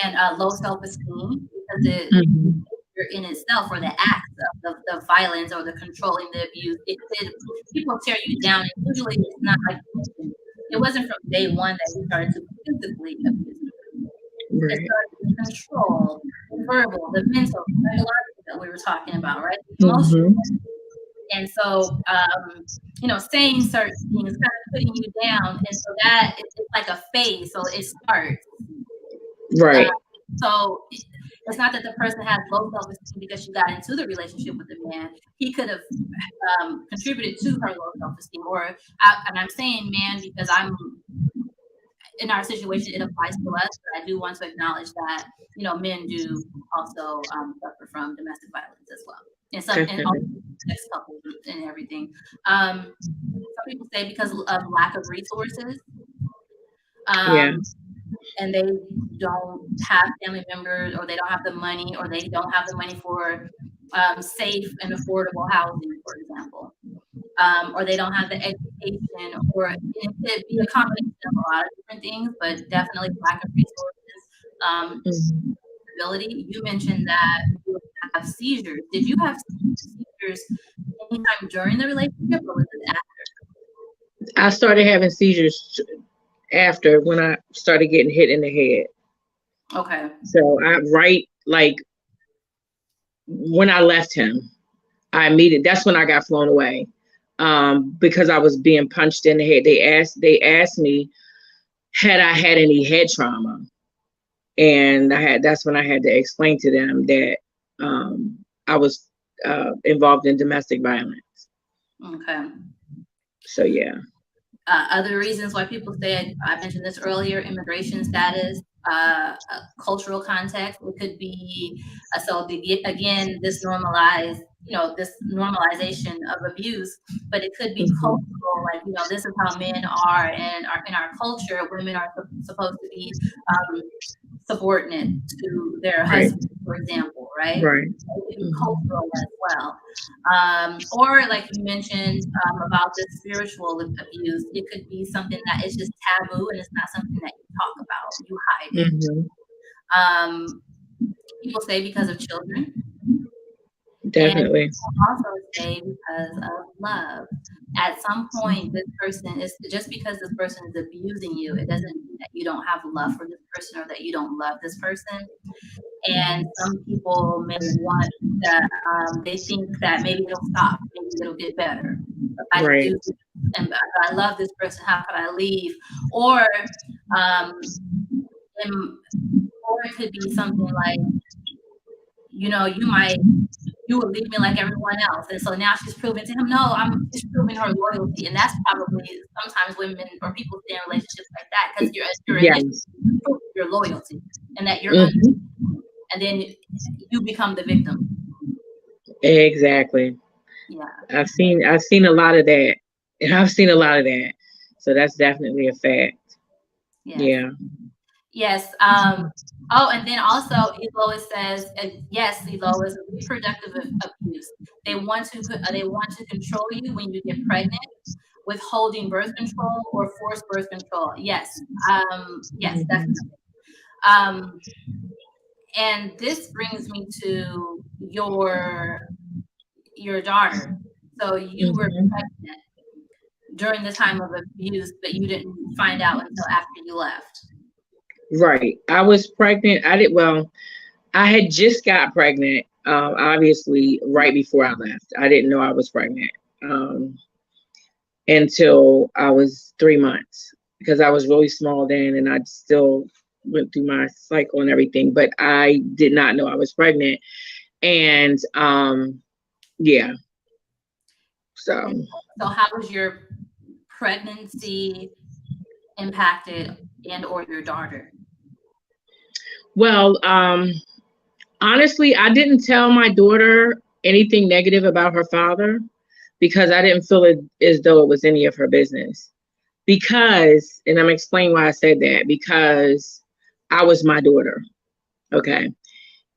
and low self-esteem, because the Mhm. behavior in itself, or the acts of the violence, or the controlling, the abuse, it could, people tear you down. And usually it's not like you mentioned, it wasn't from day one that he started to physically abuse you. It Right. started with control, the verbal, the mental, the psychological that we were talking about, right? The emotional. Mhm. And so, saying certain things, kind of putting you down. And so that it's like a phase. So it starts. Uh, Right. so it's not that the person has low self-esteem because she got into the relationship with the man. He could have contributed to her low self-esteem. And I'm saying man because I'm in our situation, it applies to us. But I do want to acknowledge that men do also suffer from domestic violence as well, and also Definitely. sex couples and everything. Some people say because of lack of resources. Yeah. Um, and they don't have family members, or they don't have the money, or they don't have the money for safe and affordable housing, for example, or they don't have the education, or it could be a combination of a lot of different things, but definitely lack of resources, um, Mhm. ability. You mentioned that you have seizures. Did you have seizures anytime during the relationship, or was it I started having seizures after when I started getting hit in the head. after? Okay. So I right like when I left him, I immediately that's when I got flown away. Because I was being punched in the head. They asked me had I had any head trauma. And that's when I had to explain to them that I was involved in domestic violence. Okay. So yeah. Other reasons why people say, I mentioned this earlier, immigration status, cultural context. It could be again this normalized, this normalization of abuse, but it could be Mhm. cultural. Like this is how men are, and in our culture, women are supposed to be um, subordinate to their Right. husband, for example, right? Right. It could be Mhm. cultural as well. Or like you mentioned about the spiritual abuse, it could be something that is just taboo, and it's not something that you talk about, you hide it. Mhm. Um, People say because of children, and Definitely. people also say because of love. At some point, this person is just because this person is abusing you, it doesn't mean that you don't have love for this person, or that you don't love this person. And some people may want that, they think that maybe it'll stop, maybe it'll get better. If I Right. do this, and I love this person, how could I leave? Or, um, or it could be something like, you would leave me like everyone else. And so now she's proving to him, no, she's proving her loyalty. And that's probably sometimes women or people stay in relationships like that because you're initially Yes. proving your loyalty, and that you're Mhm. and then you become the victim. Exactly. Yeah. I've seen a lot of that. And I've seen a lot of that. So that's definitely a fact. Yes. Yeah. Yes. Oh, and then also, Elois says, yes, Elois, reproductive abuse. They want to control you when you get pregnant, withholding birth control, or forced birth control. Yes. Yes, Mhm. definitely. Um, and this brings me to your daughter. So you were Mhm. pregnant during the time of abuse, but you didn't find out until after you left. Right. I was pregnant. I had just got pregnant, obviously, right before I left. I didn't know I was pregnant um, until I was 3 months because I was really small then and I still went through my cycle and everything, but I did not know I was pregnant. And yeah, so. So how was your pregnancy impacted and or your daughter? Well, honestly, I didn't tell my daughter anything negative about her father because I didn't feel it as though it was any of her business. Because, and I'm explaining why I said that, because I was my daughter. Okay.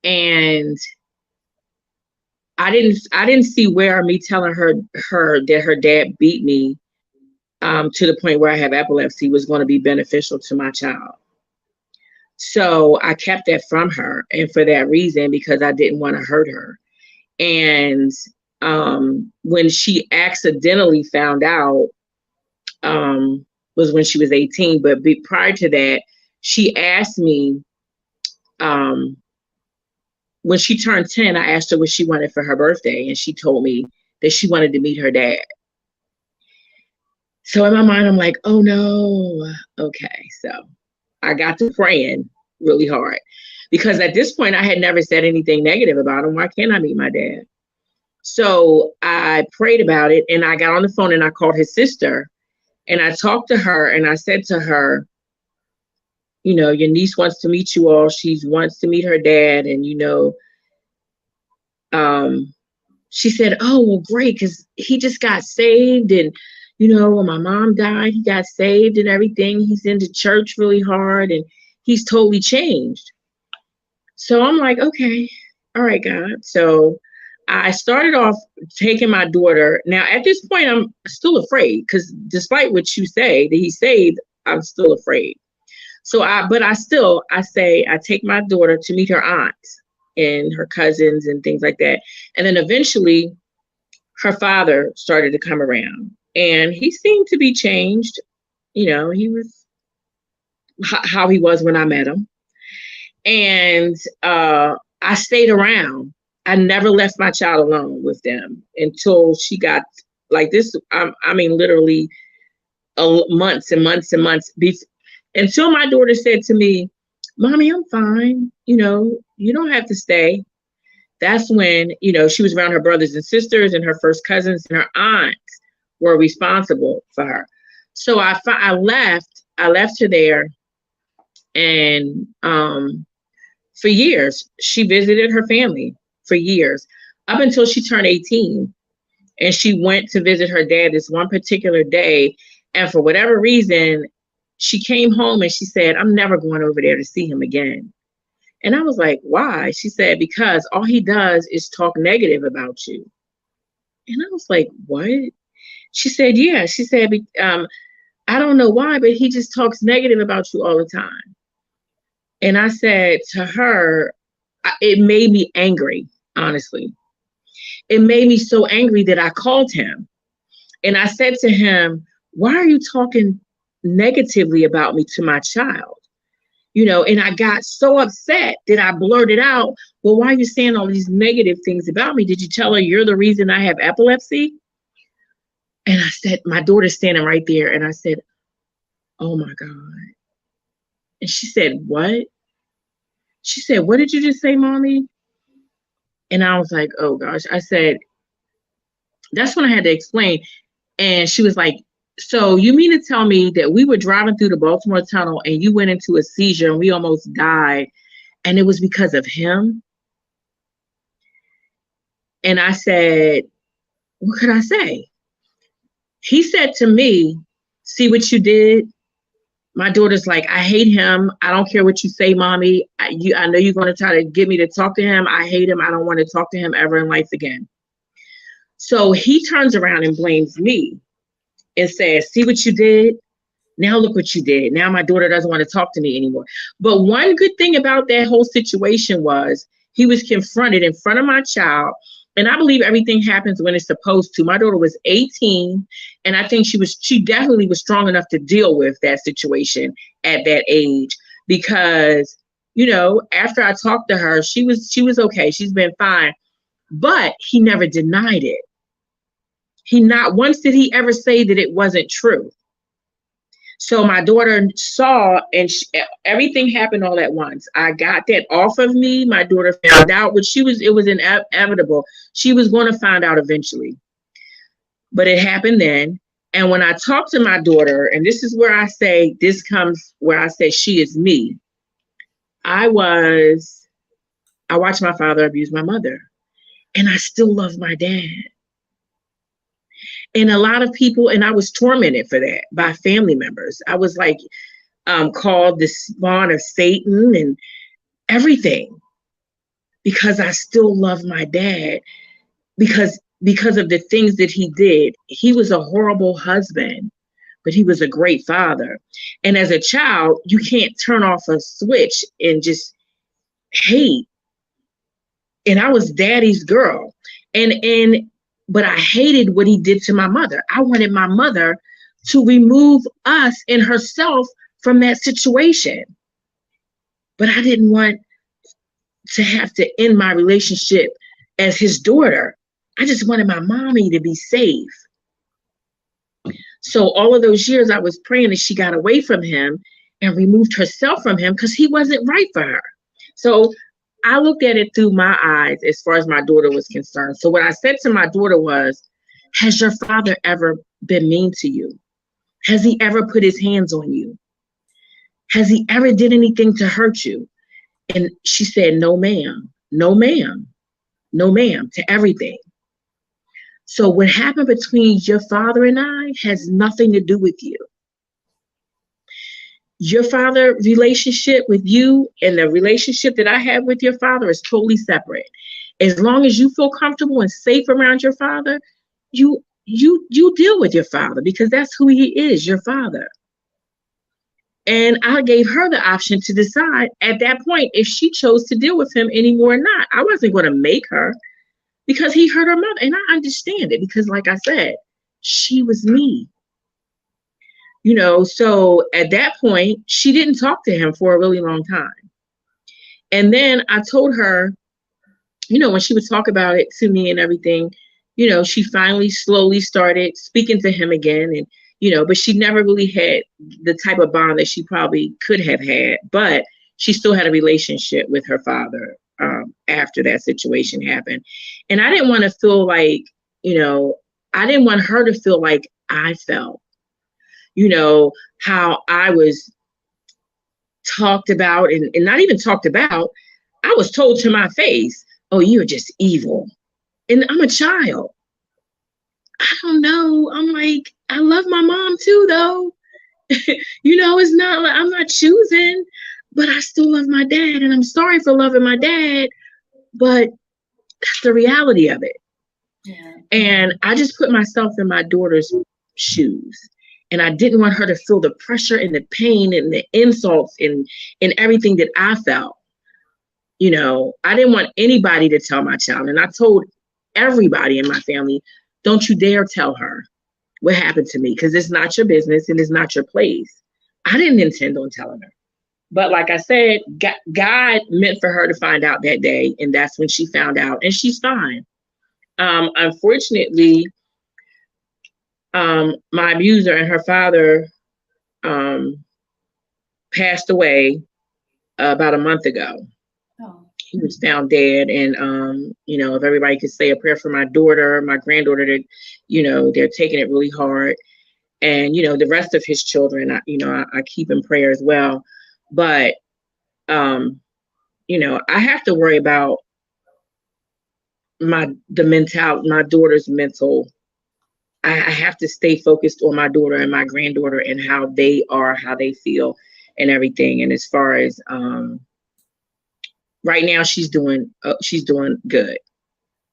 And I didn't see where me telling her that her dad beat me to the point where I have epilepsy was going to be beneficial to my child. So I kept that from her, and for that reason, because I didn't want to hurt her. And when she accidentally found out, was when she was 18. But prior to that, she asked me, um, when she turned 10, I asked her what she wanted for her birthday. And she told me that she wanted to meet her dad. So in my mind, I'm like, oh no. Okay. So I got to praying really hard because at this point, I had never said anything negative about him. Why can't I meet my dad? So I prayed about it and I got on the phone and I called his sister and I talked to her and I said to her, your niece wants to meet you all. She wants to meet her dad. And, um, she said, oh, well, great, because he just got saved. And, when my mom died, he got saved and everything. He's into church really hard and he's totally changed. So I'm like, okay, all right, God. So I started off taking my daughter. Now, at this point, I'm still afraid because despite what you say that he's saved, I'm still afraid. But I say, I take my daughter to meet her aunts and her cousins and things like that. And then eventually her father started to come around and he seemed to be changed. He was how he was when I met him. And I stayed around. I never left my child alone with them until she got like this. I mean, literally months and months and months until my daughter said to me, Mommy, I'm fine. You don't have to stay. That's when, she was around her brothers and sisters and her first cousins and her aunts were responsible for her. So I left. I left her there. And for years, she visited her family for years up until she turned 18. And she went to visit her dad this one particular day. And for whatever reason, she came home and she said, I'm never going over there to see him again. And I was like, why? She said, because all he does is talk negative about you. And I was like, what? She said, yeah. She said, I don't know why, but he just talks negative about you all the time. And I said to her, it made me angry, honestly. It made me so angry that I called him. And I said to him, why are you talking negatively about me to my child? And I got so upset that I blurted out, well, why are you saying all these negative things about me? Did you tell her you're the reason I have epilepsy? And I said, my daughter's standing right there. And I said, oh my God. And she said, what? She said, what did you just say, Mommy? And I was like, oh gosh. I said, that's when I had to explain. And she was like, so you mean to tell me that we were driving through the Baltimore Tunnel and you went into a seizure and we almost died and it was because of him? And I said, what could I say? He said to me, see what you did? My daughter's like, I hate him. I don't care what you say, Mommy. I know you're going to try to get me to talk to him. I hate him. I don't want to talk to him ever in life again. So he turns around and blames me and says, see what you did? Now look what you did. Now my daughter doesn't want to talk to me anymore. But one good thing about that whole situation was he was confronted in front of my child. And I believe everything happens when it's supposed to. My daughter was 18, and I think she definitely was strong enough to deal with that situation at that age, because, after I talked to her, she was okay. She's been fine. But he never denied it. He not once did he ever say that it wasn't true. So my daughter saw, and everything happened all at once. I got that off of me. My daughter found out, which it was inevitable. She was going to find out eventually, but it happened then. And when I talked to my daughter, and this is where I say, she is me. I watched my father abuse my mother, and I still love my dad. And a lot of people, and I was tormented for that by family members. I was like, called the spawn of Satan and everything, because I still love my dad, because of the things that he did. He was a horrible husband, but he was a great father. And as a child, you can't turn off a switch and just hate. And I was daddy's girl. But I hated what he did to my mother. I wanted my mother to remove us and herself from that situation. But I didn't want to have to end my relationship as his daughter. I just wanted my mommy to be safe. So all of those years I was praying that she got away from him and removed herself from him, because he wasn't right for her. So I looked at it through my eyes as far as my daughter was concerned. So what I said to my daughter was, has your father ever been mean to you? Has he ever put his hands on you? Has he ever did anything to hurt you? And she said, no, ma'am, no, ma'am, no, ma'am, to everything. So what happened between your father and I has nothing to do with you. Your father relationship with you and the relationship that I have with your father is totally separate. As long as you feel comfortable and safe around your father, you deal with your father, because that's who he is, your father. And I gave her the option to decide at that point if she chose to deal with him anymore or not. I wasn't going to make her, because he hurt her mother. And I understand it, because like I said, she was me. So at that point, she didn't talk to him for a really long time. And then I told her, when she would talk about it to me and everything, she finally slowly started speaking to him again. And, but she never really had the type of bond that she probably could have had. But she still had a relationship with her father after that situation happened. And I didn't want to feel like, I didn't want her to feel like I felt. How I was talked about, and not even talked about. I was told to my face, oh, you're just evil. And I'm a child. I don't know. I'm like, I love my mom too, though. It's not like I'm not choosing, but I still love my dad. And I'm sorry for loving my dad, but that's the reality of it. Yeah. And I just put myself in my daughter's shoes. And I didn't want her to feel the pressure and the pain and the insults and everything that I felt. I didn't want anybody to tell my child. And I told everybody in my family, don't you dare tell her what happened to me, because it's not your business and it's not your place. I didn't intend on telling her. But like I said, God meant for her to find out that day. And that's when she found out, and she's fine. Unfortunately, my abuser and her father passed away about a month ago. Oh. He was found dead. And, if everybody could say a prayer for my daughter, my granddaughter, that, they're taking it really hard. And, the rest of his children, I keep in prayer as well. But, I have to worry about my daughter's mental. I have to stay focused on my daughter and my granddaughter and how they are, how they feel and everything. And as far as right now, she's doing good.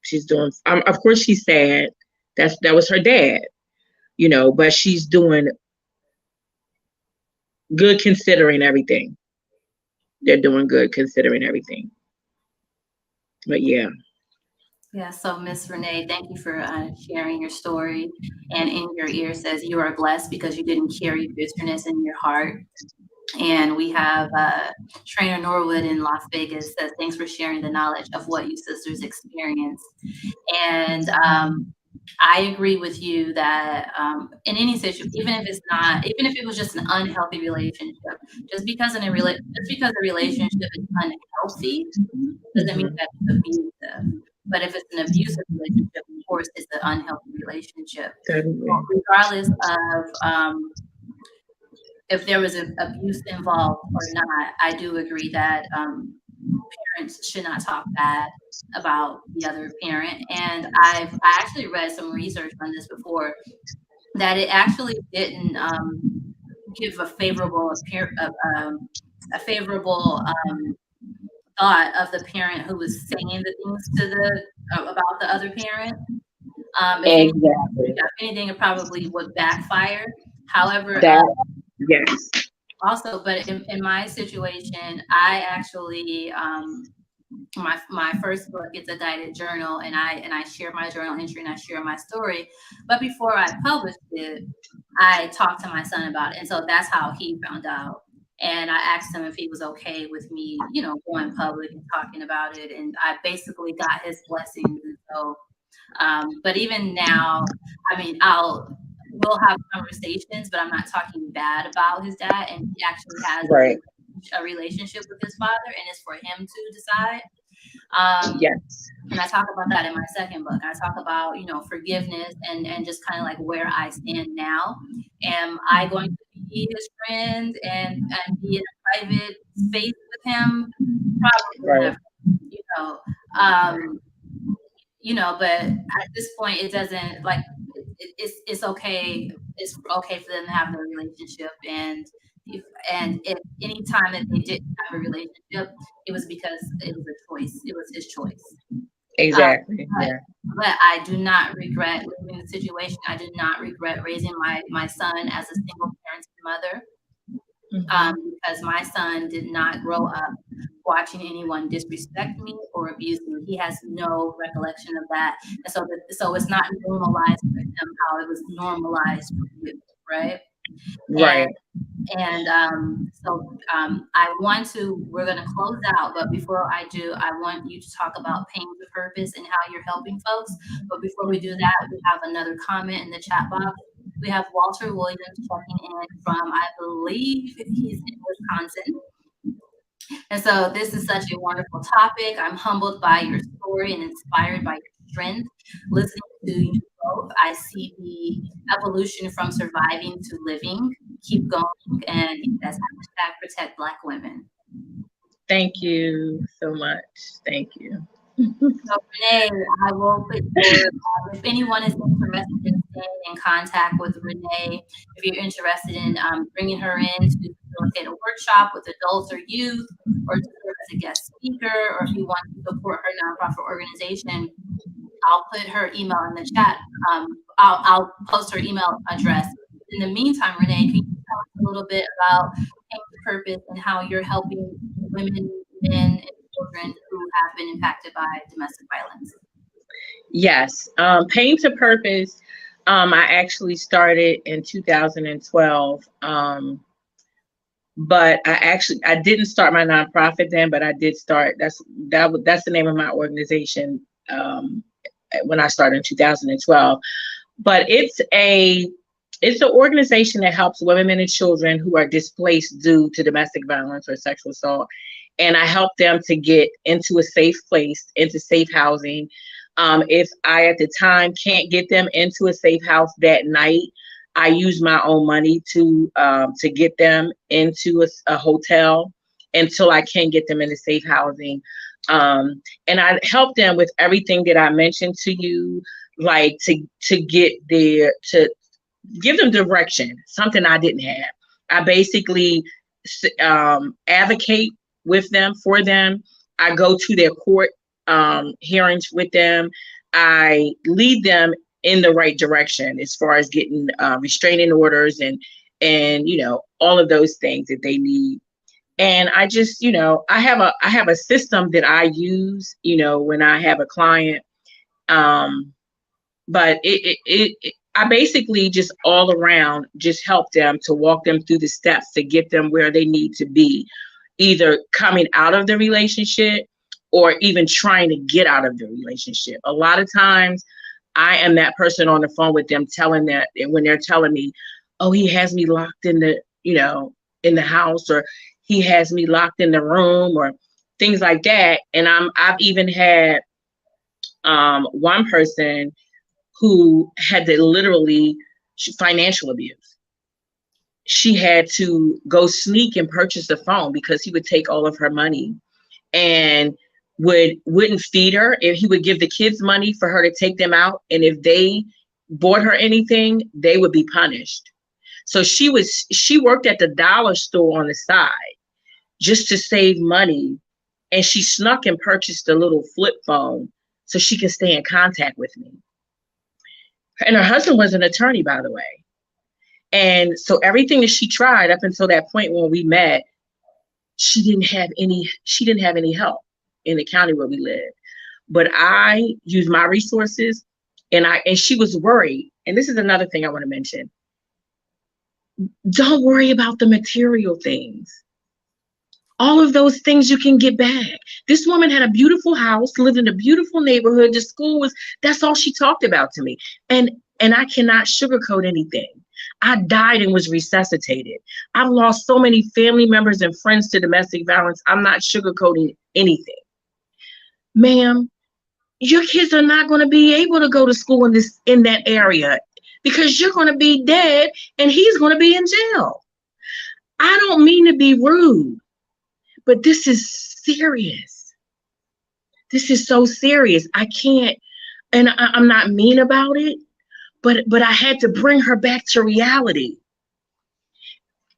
She's doing, of course she's sad. That was her dad, but she's doing good considering everything. They're doing good considering everything. But yeah. Yeah, so Miss Renee, thank you for sharing your story. And In Your Ear says you are blessed because you didn't carry bitterness in your heart. And we have Trainer Norwood in Las Vegas says, thanks for sharing the knowledge of what you sisters experienced. And I agree with you that in any situation, even if it was just an unhealthy relationship, just because a relationship is unhealthy doesn't mean Hmm. that it's abusive. But if it's an abusive relationship, of course, it's an unhealthy relationship. So Definitely. regardless of if there was abuse involved or not, I do agree that parents should not talk bad about the other parent. And I actually read some research on this before that it actually didn't give a favorable thought of the parent who was saying the things to the about the other parent. If anything, Exactly. yeah, if anything, it probably would backfire. However, That, yes. also, but in my situation, I actually my first book is a guided journal, and I share my journal entry and I share my story. But before I published it, I talked to my son about it, and so that's how he found out. And I asked him if he was okay with me, going public and talking about it, and I basically got his blessings. And so, but even now, I mean, we'll have conversations, but I'm not talking bad about his dad, and he actually has Right. a relationship with his father, and it's for him to decide. Um, Yes. and I talk about that in my second book. I talk about, forgiveness and just kind of like where I stand now. Am I going to be his friend and be in a private space with him? Probably Right. never. You know, um, but at this point, it doesn't like it's okay. It's okay for them to have their relationship, and if any time that they didn't have a relationship, it was because it was a choice. It was his choice. Um, Exactly. but Yeah. but I do not regret leaving the situation. I do not regret raising my son as a single parented mother, Hmm. because my son did not grow up watching anyone disrespect me or abuse me. He has no recollection of that, and so it's not normalized for him how it was normalized for you, right? And Right. we're going to close out, but before I do, I want you to talk about Pain to Purpose and how you're helping folks. But before we do that, we have another comment in the chat box. We have Walter Williams checking in from, I believe he's in Wisconsin. And so this is such a wonderful topic. I'm humbled by your story and inspired by your strength. Listening to you both, I see the evolution from surviving to living. Keep going. And that's #protect Black women. Thank you so much. Thank you. So Renee, I will put if anyone is interested in staying in contact with Renee, if you're interested in bringing her in to facilitate a workshop with adults or youth, or to serve as a guest speaker, or if you want to support her nonprofit organization, I'll put her email in the chat. I'll post her email address. In the meantime, Renee, can you tell us a little bit about Pain to Purpose and how you're helping women, men, and children who have been impacted by domestic violence? Yes. Pain to Purpose. I actually started in 2012. But I didn't start my nonprofit then, but I did start. That's the name of my organization. When I started in 2012, but it's an organization that helps women and children who are displaced due to domestic violence or sexual assault, and I help them to get into a safe place, into safe housing. If I at the time can't get them into a safe house that night, I use my own money to get them into a hotel until I can get them into safe housing. And I help them with everything that I mentioned to you, like to get there, to give them direction, something I didn't have. I basically advocate with them, for them. I go to their court hearings with them. I lead them in the right direction as far as getting restraining orders and all of those things that they need. And I just, I have a system that I use, when I have a client. Um, but I basically just all around just help them to walk them through the steps to get them where they need to be, either coming out of the relationship or even trying to get out of the relationship. A lot of times I am that person on the phone with them telling that, and when they're telling me, oh, he has me locked in the, in the house, or he has me locked in the room, or things like that. And I've even had one person who had to literally financial abuse. She had to go sneak and purchase a phone because he would take all of her money and wouldn't feed her. If he would give the kids money for her to take them out, and if they bought her anything, they would be punished. So she worked at the dollar store on the side just to save money, and she snuck and purchased a little flip phone so she could stay in contact with me. And her husband was an attorney, by the way. And so everything that she tried up until that point when we met, she didn't have any help in the county where we lived. But I used my resources, and she was worried. And this is another thing I want to mention. Don't worry about the material things. All of those things you can get back. This woman had a beautiful house, lived in a beautiful neighborhood. The school that's all she talked about to me. And I cannot sugarcoat anything. I died and was resuscitated. I've lost so many family members and friends to domestic violence. I'm not sugarcoating anything. Ma'am, your kids are not going to be able to go to school in that area because you're going to be dead and he's going to be in jail. I don't mean to be rude, but this is serious. This is so serious. I can't, and I'm not mean about it, but I had to bring her back to reality.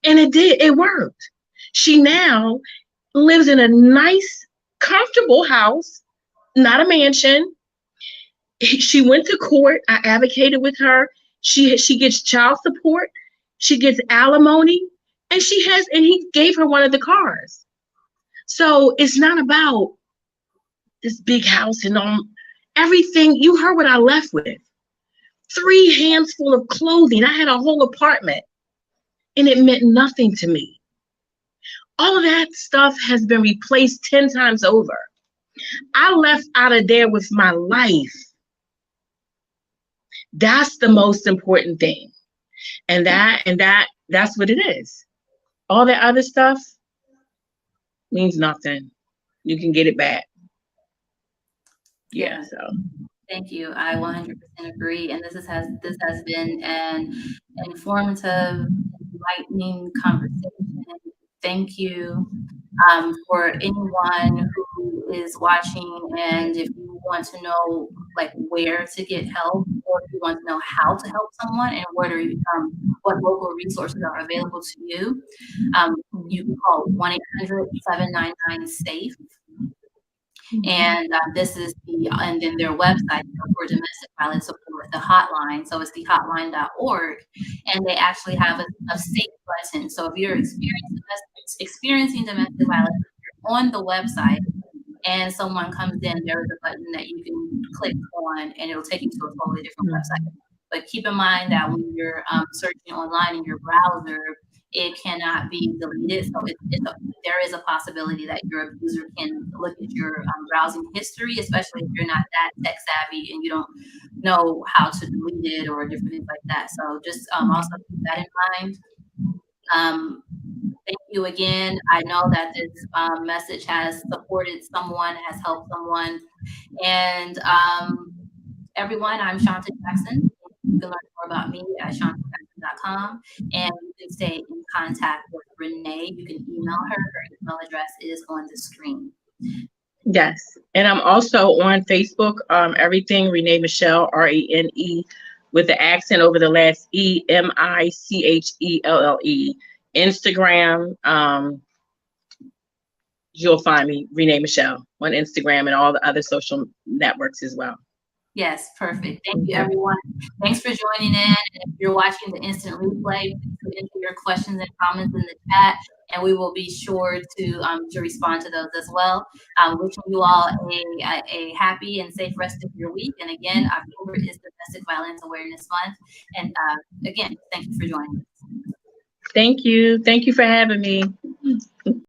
And it worked. She now lives in a nice, comfortable house, not a mansion. She went to court. I advocated with her. She gets child support. She gets alimony, and he gave her one of the cars. So it's not about this big house and everything. You heard what I left with. 3 handfuls of clothing. I had a whole apartment, and it meant nothing to me. All of that stuff has been replaced 10 times over. I left out of there with my life. That's the most important thing. And that's what it is. All that other stuff means nothing. You can get it back. Yeah, so. Thank you. I 100% agree. And this has been an informative, enlightening conversation. Thank you for anyone who is watching. And if you want to know like where to get help, or if you want to know how to help someone and what local resources are available to you, you can call 1-800-799-SAFE. And this is and then their website for domestic violence support, the hotline. So it's the hotline.org, and they actually have a safe button. So if you're experiencing domestic violence, you're on the website and someone comes in, there is a button that you can click on, and it'll take you to a totally different website. But keep in mind that when you're searching online in your browser, it cannot be deleted. So there is a possibility that your abuser can look at your browsing history, especially if you're not that tech savvy and you don't know how to delete it or different things like that. So just also keep that in mind. Thank you again. I know that this message has supported someone, has helped someone. And everyone, I'm Shanta Jackson. You can learn more about me at shantajackson.com, and you can stay in contact with Rene. You can email her. Her email address is on the screen. Yes, and I'm also on Facebook. Everything Rene Michelle, RENE, with the accent over the last E, MICHELLE. Instagram, you'll find me, Rene Michelle, on Instagram and all the other social networks as well. Yes, perfect. Thank you, Okay. everyone. Thanks for joining in. And if you're watching the instant replay, please put enter your questions and comments in the chat, and we will be sure to respond to those as well. Wishing you all a happy and safe rest of your week. And again, October is Domestic Violence Awareness Month. And again, thank you for joining us. Thank you. Thank you for having me.